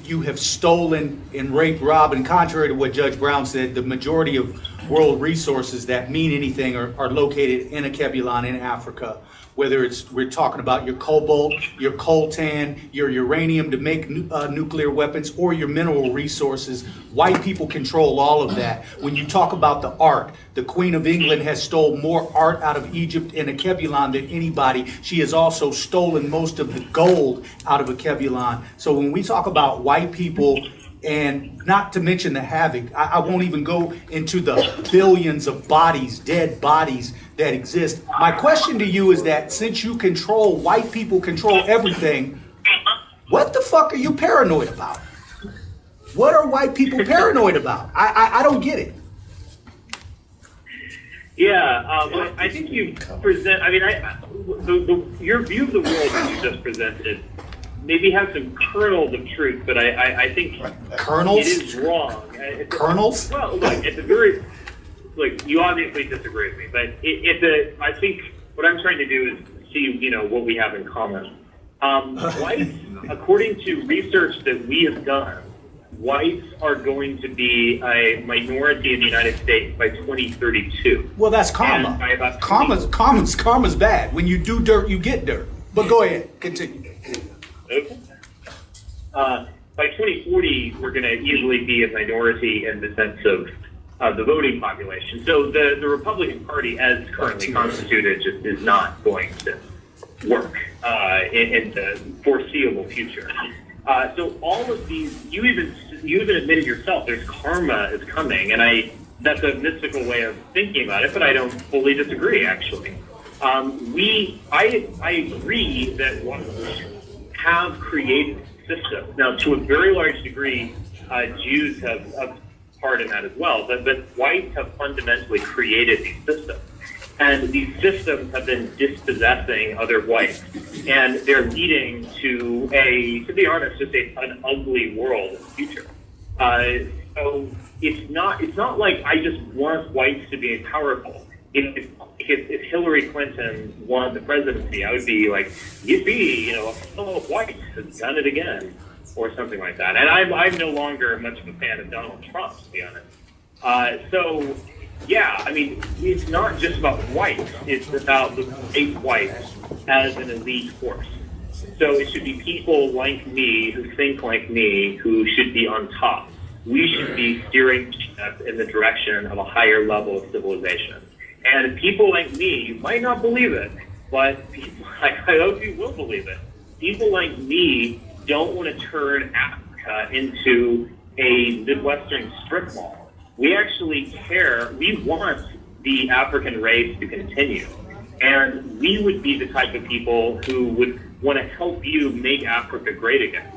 You have stolen and raped, robbed, and contrary to what Judge Brown said, the majority of world resources that mean anything are located in Akebulon in Africa. Whether we're talking about your cobalt, your coltan, your uranium to make nuclear weapons, or your mineral resources, white people control all of that. When you talk about the art, the Queen of England has stolen more art out of Egypt and Akebulon than anybody. She has also stolen most of the gold out of Akebulon. So when we talk about white people, and not to mention the havoc, I won't even go into the billions of bodies, dead bodies that exist. My question to you is that since you control, white people control everything, what the fuck are you paranoid about? What are white people paranoid about? I don't get it. Yeah, I think you present, I mean, your view of the world that you just presented maybe has some kernels of truth, but I think Kernels? it is wrong. Kernels? Well, look, it's a very, look, you obviously disagree with me, but I think what I'm trying to do is see, what we have in common. Whites, according to research that we have done, whites are going to be a minority in the United States by 2032. Well, that's karma. Karma's bad. When you do dirt, you get dirt. But go ahead, continue. Okay. By 2040, we're going to easily be a minority in the sense of the voting population. So the Republican Party, as currently constituted, just is not going to work in the foreseeable future. So all of these, you even admitted yourself, there's karma is coming, and that's a mystical way of thinking about it, but I don't fully disagree, actually. I agree that whites have created systems. Now, to a very large degree, Jews have a part in that as well, but whites have fundamentally created these systems. And these systems have been dispossessing other whites, and they're leading to be honest, just an ugly world in the future. So it's not like I just want whites to be powerful. If Hillary Clinton won the presidency, I would be like, yippee, a fellow white has done it again, or something like that. And I'm no longer much of a fan of Donald Trump, to be honest. So. Yeah, I mean, it's not just about whites. It's about the white whites as an elite force. So it should be people like me who think like me who should be on top. We should be steering in the direction of a higher level of civilization. And people like me, you might not believe it, but people, I hope you will believe it. People like me don't want to turn Africa into a Midwestern strip mall. We actually care. We want the African race to continue. And we would be the type of people who would want to help you make Africa great again.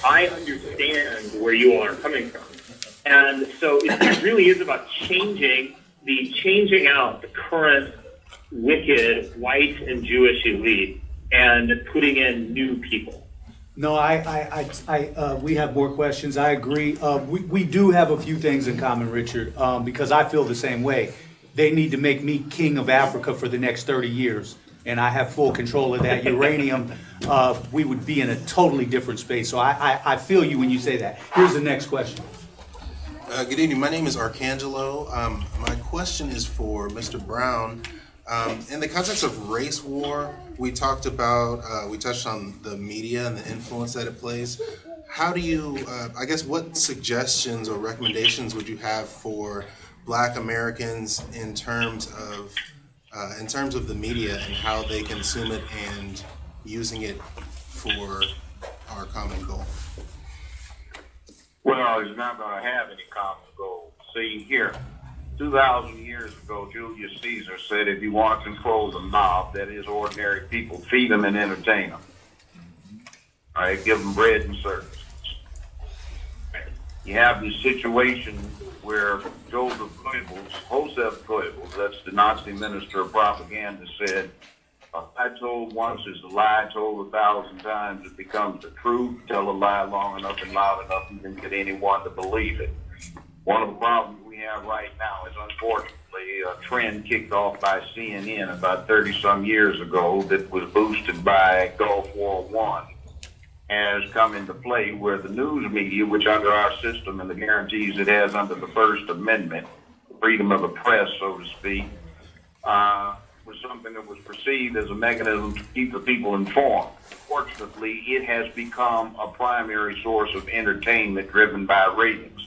I understand where you all are coming from. And so it really is about changing out the current wicked white and Jewish elite and putting in new people. No, we have more questions. I agree. We do have a few things in common, Richard, because I feel the same way. They need to make me king of Africa for the next 30 years, and I have full control of that. Uranium, we would be in a totally different space. So I feel you when you say that. Here's the next question. Good evening. My name is Arcangelo. My question is for Mr. Brown. In the context of race war, we touched on the media and the influence that it plays. How do you, what suggestions or recommendations would you have for Black Americans in terms of the media and how they consume it and using it for our common goal? Well, it's not going to have any common goal. See, here, 2,000 years ago, Julius Caesar said if you want to control the mob, that is ordinary people, feed them and entertain them. All right, give them bread and service. You have this situation where Joseph Goebbels, that's the Nazi minister of propaganda, said, a lie told once is a lie told 1,000 times. It becomes the truth. Tell a lie long enough and loud enough, you can get anyone to believe it. One of the problems we have right now is, unfortunately, a trend kicked off by CNN about 30-some years ago that was boosted by Gulf War I, has come into play where the news media, which under our system and the guarantees it has under the First Amendment, freedom of the press, so to speak, was something that was perceived as a mechanism to keep the people informed. Fortunately, it has become a primary source of entertainment driven by ratings.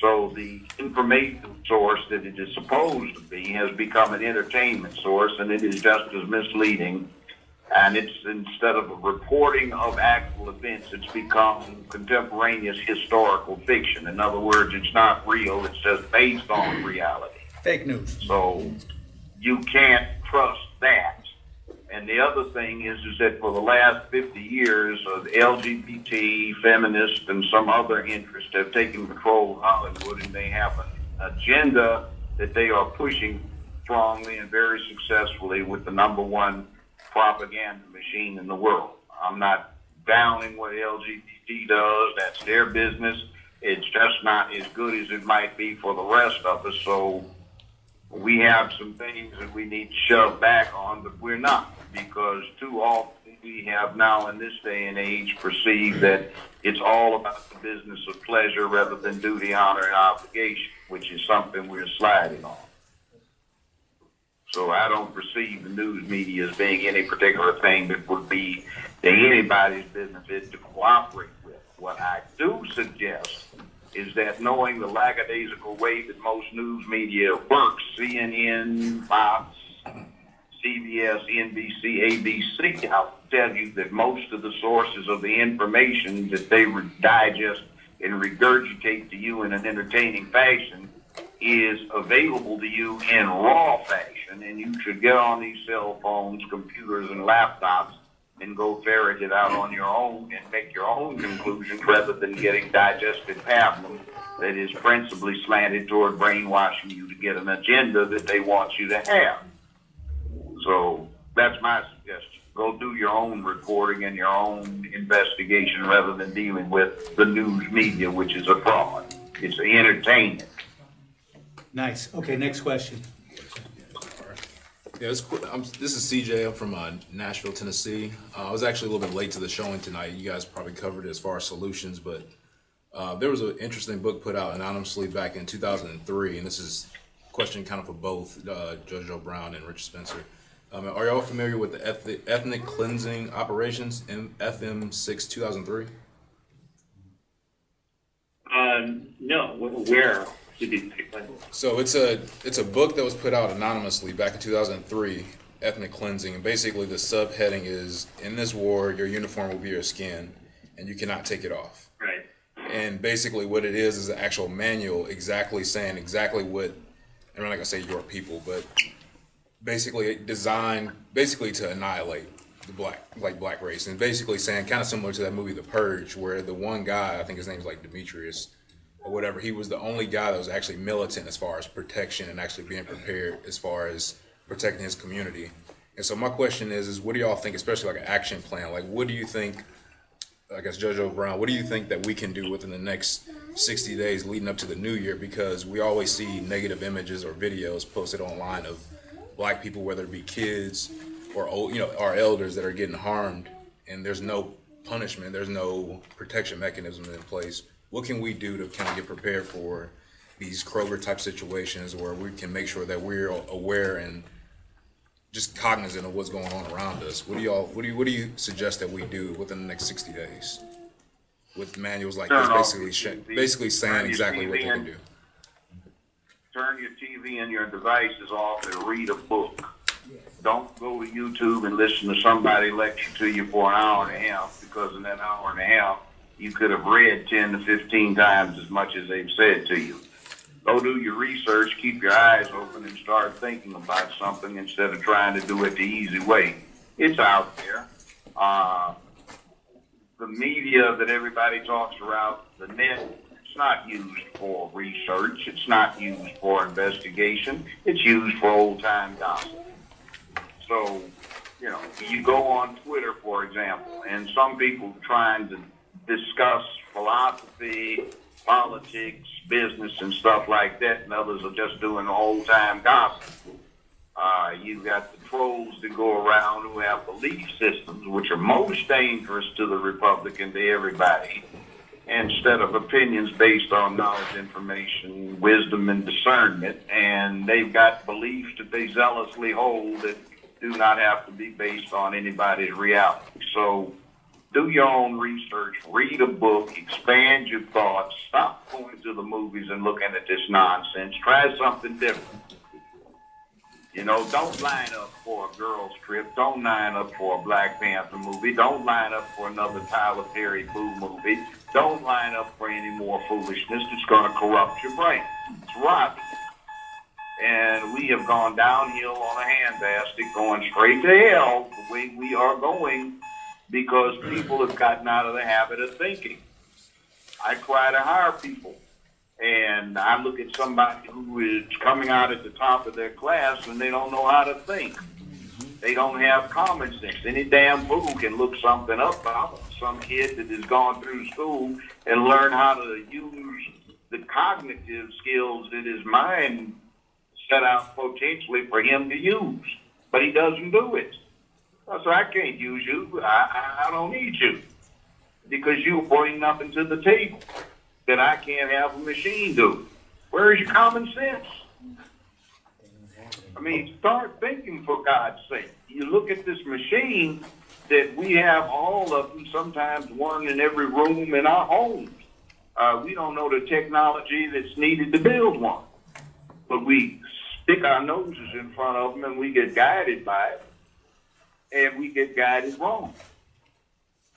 So the information source that it is supposed to be has become an entertainment source, and it is just as misleading. And it's, instead of a reporting of actual events, it's become contemporaneous historical fiction. In other words, it's not real, it's just based on reality. Fake news. So you can't trust that. And the other thing is that for the last 50 years, LGBT, feminists, and some other interests have taken control of Hollywood, and they have an agenda that they are pushing strongly and very successfully with the #1 propaganda machine in the world. I'm not downing what LGBT does. That's their business. It's just not as good as it might be for the rest of us. So we have some things that we need to shove back on, but we're not, because too often we have now in this day and age perceived that it's all about the business of pleasure rather than duty, honor, and obligation, which is something we're sliding on. So I don't perceive the news media as being any particular thing that would be to anybody's benefit to cooperate with. What I do suggest is that, knowing the lackadaisical way that most news media works, CNN, Fox, CBS, NBC, ABC, I'll tell you that most of the sources of the information that they digest and regurgitate to you in an entertaining fashion is available to you in raw fashion, and you should get on these cell phones, computers, and laptops and go ferret it out on your own and make your own conclusions rather than getting digested pablum that is principally slanted toward brainwashing you to get an agenda that they want you to have. So that's my suggestion. Go do your own reporting and your own investigation rather than dealing with the news media, which is a fraud. It's entertainment. Nice. Okay, next question. Yeah, this is CJ. I'm from Nashville, Tennessee. I was actually a little bit late to the showing tonight. You guys probably covered it as far as solutions, but there was an interesting book put out anonymously back in 2003, and this is a question kind of for both Judge Joe Brown and Richard Spencer. Are y'all familiar with the ethnic cleansing operations in FM6 2003? No. Where did these take place? So it's a book that was put out anonymously back in 2003, Ethnic Cleansing, and basically the subheading is, in this war, your uniform will be your skin, and you cannot take it off. Right. And basically what it is an actual manual exactly saying exactly what, I'm not going to say your people, but basically designed basically to annihilate the black race, and basically saying, kind of similar to that movie The Purge, where the one guy, I think his name's like Demetrius or whatever, he was the only guy that was actually militant as far as protection and actually being prepared as far as protecting his community. And so my question is what do y'all think, especially like an action plan? Like, what do you think, I guess Judge O'Brien, what do you think that we can do within the next 60 days leading up to the new year? Because we always see negative images or videos posted online of black people, whether it be kids or old, our elders that are getting harmed, and there's no punishment, there's no protection mechanism in place. What can we do to kind of get prepared for these Kroger type situations where we can make sure that we're aware and just cognizant of what's going on around us? What do you suggest that we do within the next 60 days with manuals like this, basically saying exactly what they can do? Turn your TV and your devices off and read a book. Don't go to YouTube and listen to somebody lecture to you for an hour and a half, because in that hour and a half you could have read 10 to 15 times as much as they've said to you. Go do your research, keep your eyes open, and start thinking about something instead of trying to do it the easy way. It's out there. The media that everybody talks about, the net, it's not used for research. It's not used for investigation. It's used for old-time gossip. So, you go on Twitter, for example, and some people trying to discuss philosophy, politics, business, and stuff like that, and others are just doing old-time gossip. You've got the trolls that go around who have belief systems which are most dangerous to the Republic and to everybody, instead of opinions based on knowledge, information, wisdom, and discernment. And they've got beliefs that they zealously hold that do not have to be based on anybody's reality. So do your own research, read a book, expand your thoughts, stop going to the movies and looking at this nonsense. Try something different. Don't line up for a girls trip. Don't line up for a Black Panther movie. Don't line up for another Tyler Perry Boo movie. Don't line up for any more foolishness that's going to corrupt your brain. It's rotten. And we have gone downhill on a handbasket, going straight to hell the way we are going, because people have gotten out of the habit of thinking. I try to hire people, and I look at somebody who is coming out at the top of their class and they don't know how to think. They don't have common sense. Any damn fool can look something up. I want some kid that has gone through school and learn how to use the cognitive skills that his mind set out potentially for him to use. But he doesn't do it. So I can't use you. I don't need you. Because you bring nothing to the table that I can't have a machine do. Where is your common sense? I mean, start thinking, for God's sake. You look at this machine that we have, all of them, sometimes one in every room in our homes. We don't know the technology that's needed to build one. But we stick our noses in front of them and we get guided by it. And we get guided wrong.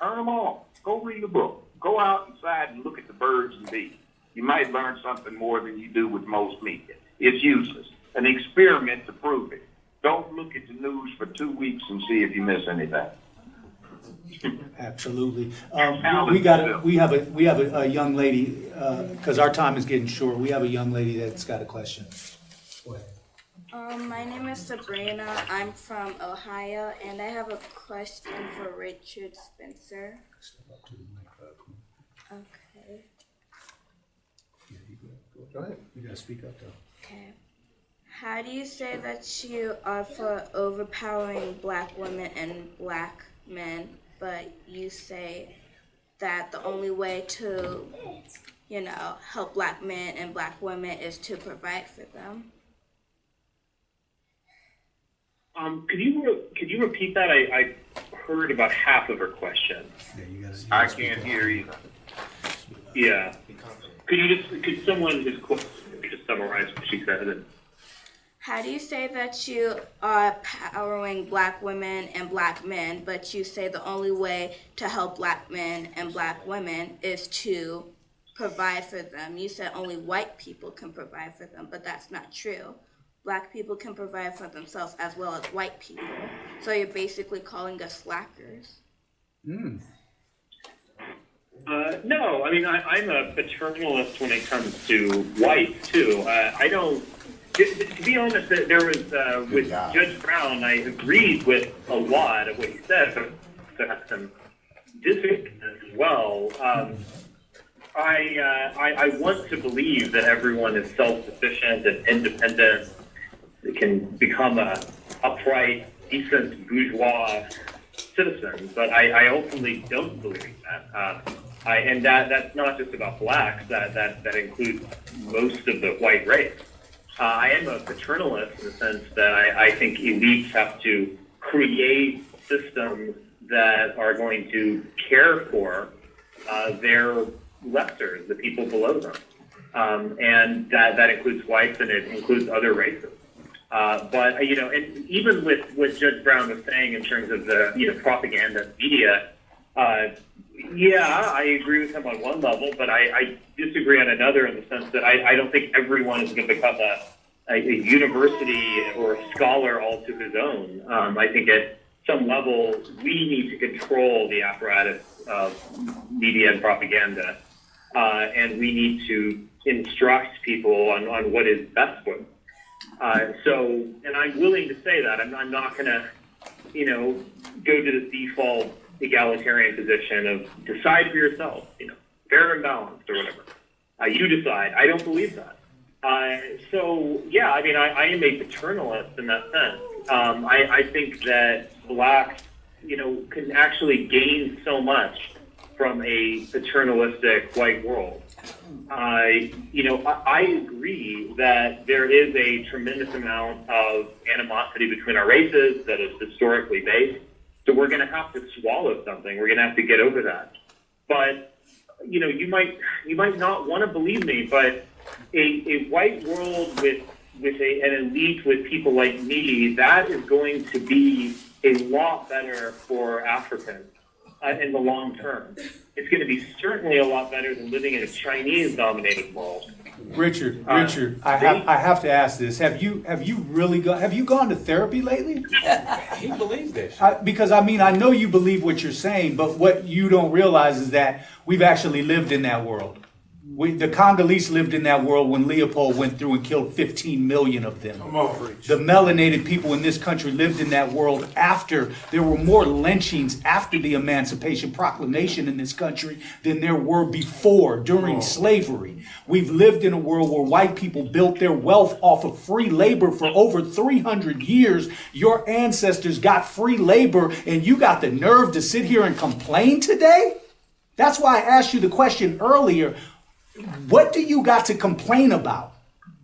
Turn them off. Go read a book. Go out inside and look at the birds and bees. You might learn something more than you do with most media. It's useless. An experiment to prove it. Don't look at the news for 2 weeks and see if you miss anything. Absolutely. We have a young lady, because our time is getting short. We have a young lady that's got a question. Go ahead. My name is Sabrina. I'm from Ohio, and I have a question for Richard Spencer. Okay. Go ahead. You gotta speak up though. Okay. How do you say that you are for overpowering black women and black men, but you say that the only way to, help black men and black women is to provide for them? Could you repeat that? I heard about half of her question. I can't hear either. Yeah. Could someone just summarize what she said? How do you say that you are powering black women and black men, but you say the only way to help black men and black women is to provide for them? You said only white people can provide for them, but that's not true. Black people can provide for themselves as well as white people. So you're basically calling us slackers. No, I mean, I'm a paternalist when it comes to whites, too. I don't... To be honest, there was, with Judge Brown, I agreed with a lot of what he said, but I have some disagreement as well. I want to believe that everyone is self-sufficient and independent, can become a upright, decent, bourgeois citizen, but I ultimately don't believe that. And that's not just about blacks, that includes most of the white race. I am a paternalist in the sense that I think elites have to create systems that are going to care for their lessers, the people below them. And that includes whites and it includes other races. But, and even with what Judge Brown was saying in terms of the, propaganda media, yeah, I agree with him on one level, but I disagree on another in the sense that I don't think everyone is going to become a university or a scholar all to his own. I think at some level, we need to control the apparatus of media and propaganda, and we need to instruct people on what is best for them. And I'm willing to say that. I'm not going to, go to the default egalitarian position of decide for yourself, fair and balanced or whatever. You decide. I don't believe that. Yeah, I mean, I am a paternalist in that sense. I think that blacks, can actually gain so much from a paternalistic white world. I agree that there is a tremendous amount of animosity between our races that is historically based. So we're going to have to swallow something. We're going to have to get over that. But, you might not want to believe me, but a white world with an elite with people like me, that is going to be a lot better for Africans in the long term. It's going to be certainly a lot better than living in a Chinese-dominated world. Richard, I have to ask this. Have you gone to therapy lately? He believes this. Because I know you believe what you're saying, but what you don't realize is that we've actually lived in that world. The Congolese lived in that world when Leopold went through and killed 15 million of them. The melanated people in this country lived in that world after. There were more lynchings after the Emancipation Proclamation in this country than there were before, during slavery. We've lived in a world where white people built their wealth off of free labor for over 300 years. Your ancestors got free labor, and you got the nerve to sit here and complain today? That's why I asked you the question earlier. What do you got to complain about?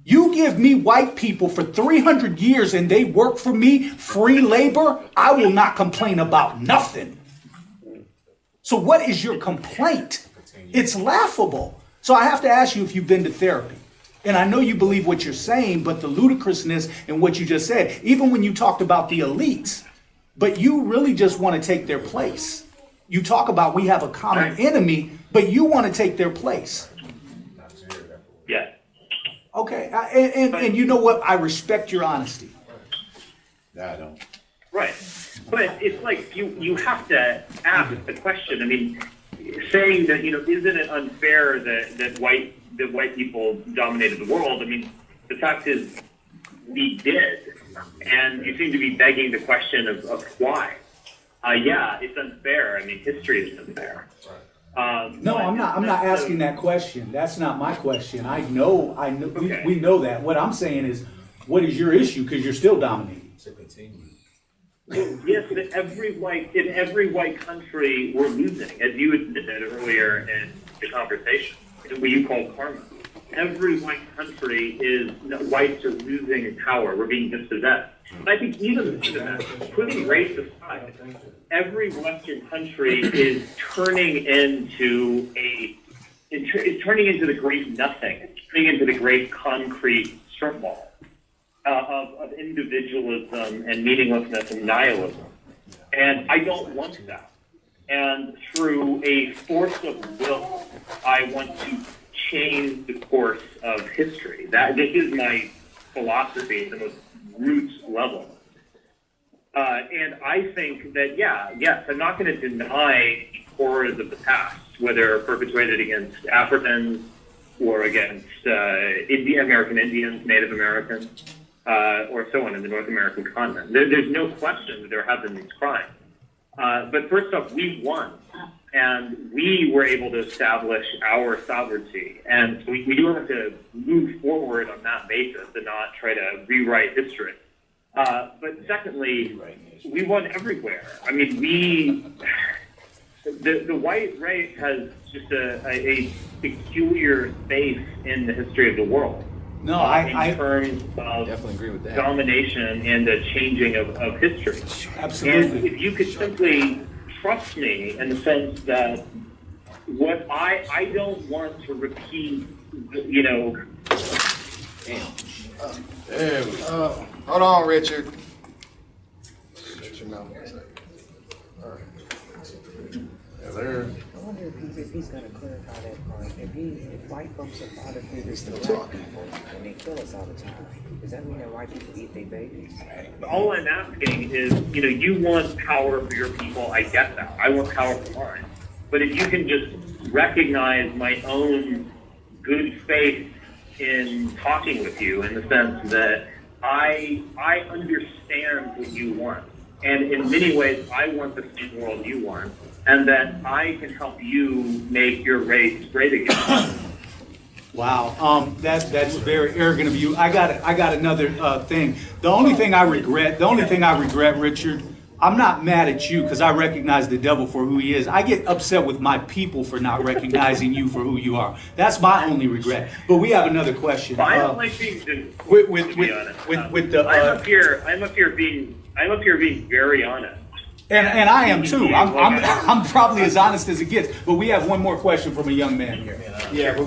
You give me white people for 300 years and they work for me, free labor, I will not complain about nothing. So what is your complaint? It's laughable. So I have to ask you if you've been to therapy. And I know you believe what you're saying, but the ludicrousness in what you just said, even when you talked about the elites, but you really just want to take their place. You talk about we have a common enemy, but you want to take their place. Yeah. Okay, and you know what? I respect your honesty. I don't. Right. But it's like you have to ask the question. I mean, saying that, isn't it unfair that white people dominated the world? I mean, the fact is we did. And you seem to be begging the question of why. Yeah, it's unfair. I mean, history is unfair. No, I'm not asking that question. That's not my question. I know. Okay. We know that. What I'm saying is, what is your issue? Because you're still dominating. Yes, in every white country, we're losing, as you admitted earlier in the conversation, what you call karma. Every white country whites are losing power. We're being dispossessed. And I think even putting race aside, every Western country is turning into the great nothing. It's turning into the great concrete strip mall of individualism and meaninglessness and nihilism. And I don't want that. And through a force of will, I want to change the course of history. This is my philosophy at the most roots level. And I think that, yes, I'm not going to deny horrors of the past, whether perpetrated against Africans or against American Indians, Native Americans, or so on in the North American continent. There's no question that there have been these crimes. But first off, we won. And we were able to establish our sovereignty. And we do have to move forward on that basis and not try to rewrite history. But secondly, we won everywhere. I mean, the white race has just a peculiar space in the history of the world. No, in terms of definitely agree with that. Domination and the changing of history. Absolutely. And if you could simply trust me in the sense that what I don't want to repeat, Hold on, Richard. I wonder if he's going to clarify that part. If white folks are father figures to black people and they kill us all the time, does that mean that white people eat their babies? All I'm asking is, you want power for your people. I get that. I want power for mine. But if you can just recognize my own good faith in talking with you, in the sense that I understand what you want. And in many ways, I want the same world you want. And that I can help you make your race great again. Wow, that's very arrogant of you. I got another thing. The only thing I regret, Richard, I'm not mad at you because I recognize the devil for who he is. I get upset with my people for not recognizing you for who you are. That's my only regret. But we have another question. Well, I don't like being to be honest. I'm up here being very honest. And I am too. I'm probably as honest as it gets. But we have one more question from a young man here. Yeah, we're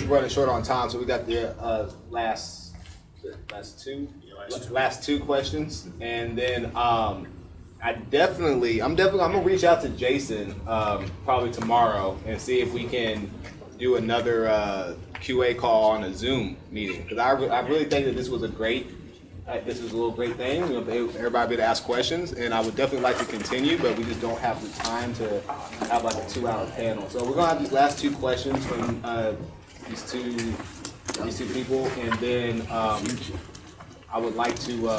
running short on time, so we got the last two questions, and then I'm gonna reach out to Jason probably tomorrow and see if we can do another QA call on a Zoom meeting, because I really think that this was a great this is a little great thing. Everybody be to ask questions, and I would definitely like to continue, but we just don't have the time to have like a 2-hour panel. So we're gonna have these last 2 questions from these two people, and then I would like to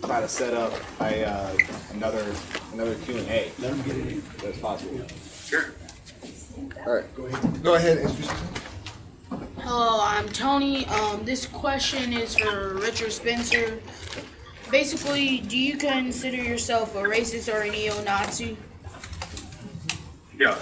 try to set up another Q&A. Let them get it in. That's possible. Sure. All right. Go ahead. Introduce yourself. Hello, I'm Tony. This question is for Richard Spencer. Basically, do you consider yourself a racist or a neo-Nazi? Yeah.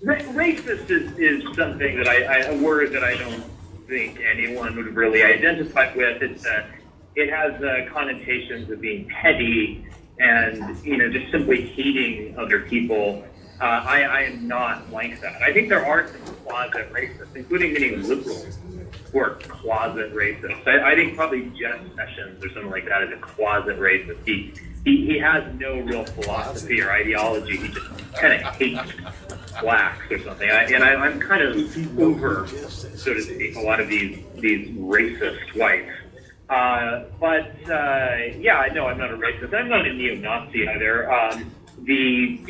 Racist is something that a word that I don't think anyone would really identify with. It has connotations of being petty and, just simply hating other people. I am not like that. I think there are some closet racists, including many liberals who are closet racists. I think probably Jeff Sessions or something like that is a closet racist. He has no real philosophy or ideology. He just kind of hates blacks or something. I'm kind of over, so to speak, a lot of these racist whites. Yeah, no, I'm not a racist. I'm not a neo-Nazi either. The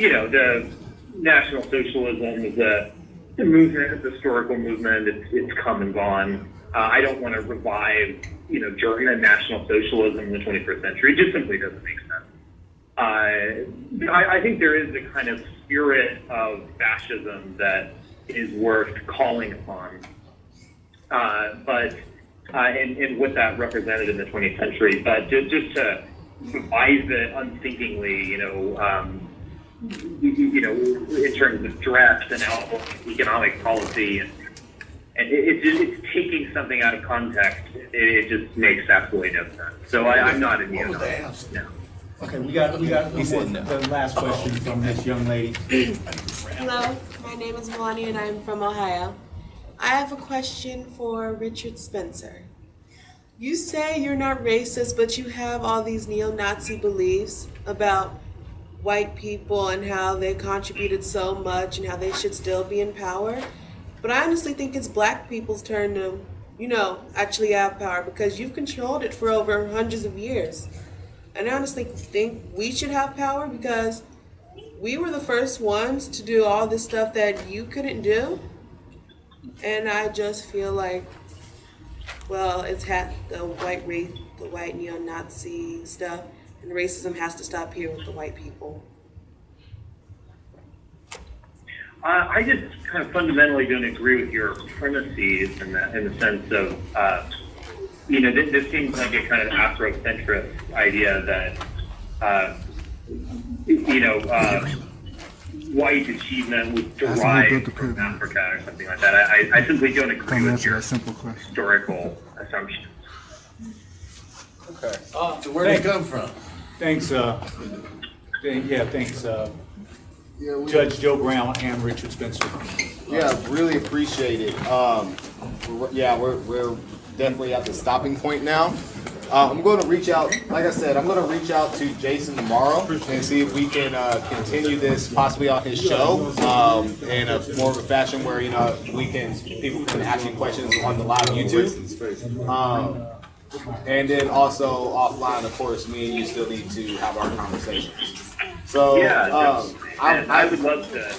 National Socialism is a movement, it's a historical movement. It's come and gone. I don't want to revive, German National Socialism in the 21st century. It just simply doesn't make sense. I think there is a kind of spirit of fascism that is worth calling upon. And what that represented in the 20th century, but just to revise it unthinkingly, in terms of dress and economic policy, and it's taking something out of context. It just makes absolutely no sense. So I'm not a neo-Nazi. No. Okay, we got the last question from this young lady. Hello, my name is Melania and I'm from Ohio. I have a question for Richard Spencer. You say you're not racist, but you have all these neo-Nazi beliefs about white people and how they contributed so much and how they should still be in power. But I honestly think it's black people's turn to, actually have power because you've controlled it for over hundreds of years. And I honestly think we should have power because we were the first ones to do all this stuff that you couldn't do. And I just feel like, well, it's had the white neo-Nazi stuff, and racism has to stop here with the white people. I just kind of fundamentally don't agree with your premises in the sense of, this seems like a kind of Afrocentrist idea that, white achievement was derived from Africa or something like that. I simply don't agree with your historical assumptions. Okay. So where did it come from? Thanks, thanks, Judge Joe Brown and Richard Spencer. Yeah, really appreciate it. We're definitely at the stopping point now. I'm going to reach out, like I said, I'm going to reach out to Jason tomorrow and see if we can continue this possibly on his show in a more of a fashion where, people can ask you questions on the live YouTube. And then also offline, of course, me and you still need to have our conversations. So I would love to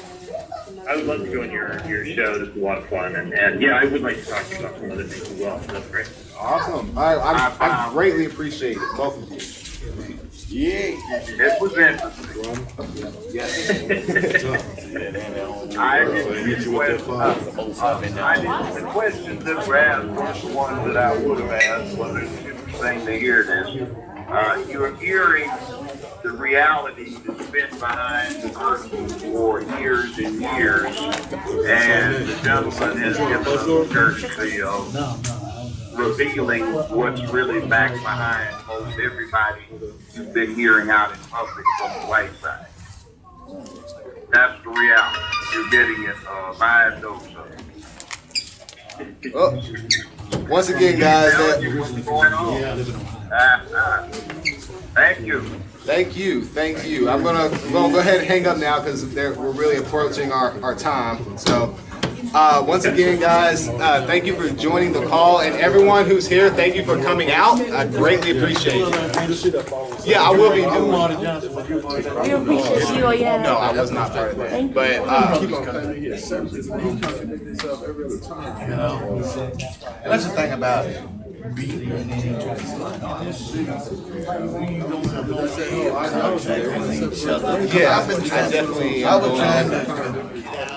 go on your show. This is a lot of fun, and I would like to talk to you about some other things as well. So that's great. Awesome. I greatly appreciate it, both of you. Yeah, it was interesting. Yes. The questions that were asked weren't the ones that I would have asked, but it's interesting to hear this. You're hearing the reality that's been behind the curtain for years and years, and the gentleman has given us a courtesy of revealing what's really back behind most everybody you've been hearing out in public from the white side. That's the reality. You're getting it by a dose of it. Once again, guys, what's going on. Thank you. Thank you. I'm gonna go ahead and hang up now because we're really approaching our time. So Once again, guys, thank you for joining the call, and everyone who's here, thank you for coming out. I greatly appreciate it. Yeah, I will be doing. We appreciate you. Yeah. No, I was not part of that. Thank But that's the thing about it. Yeah, I definitely. I was trying to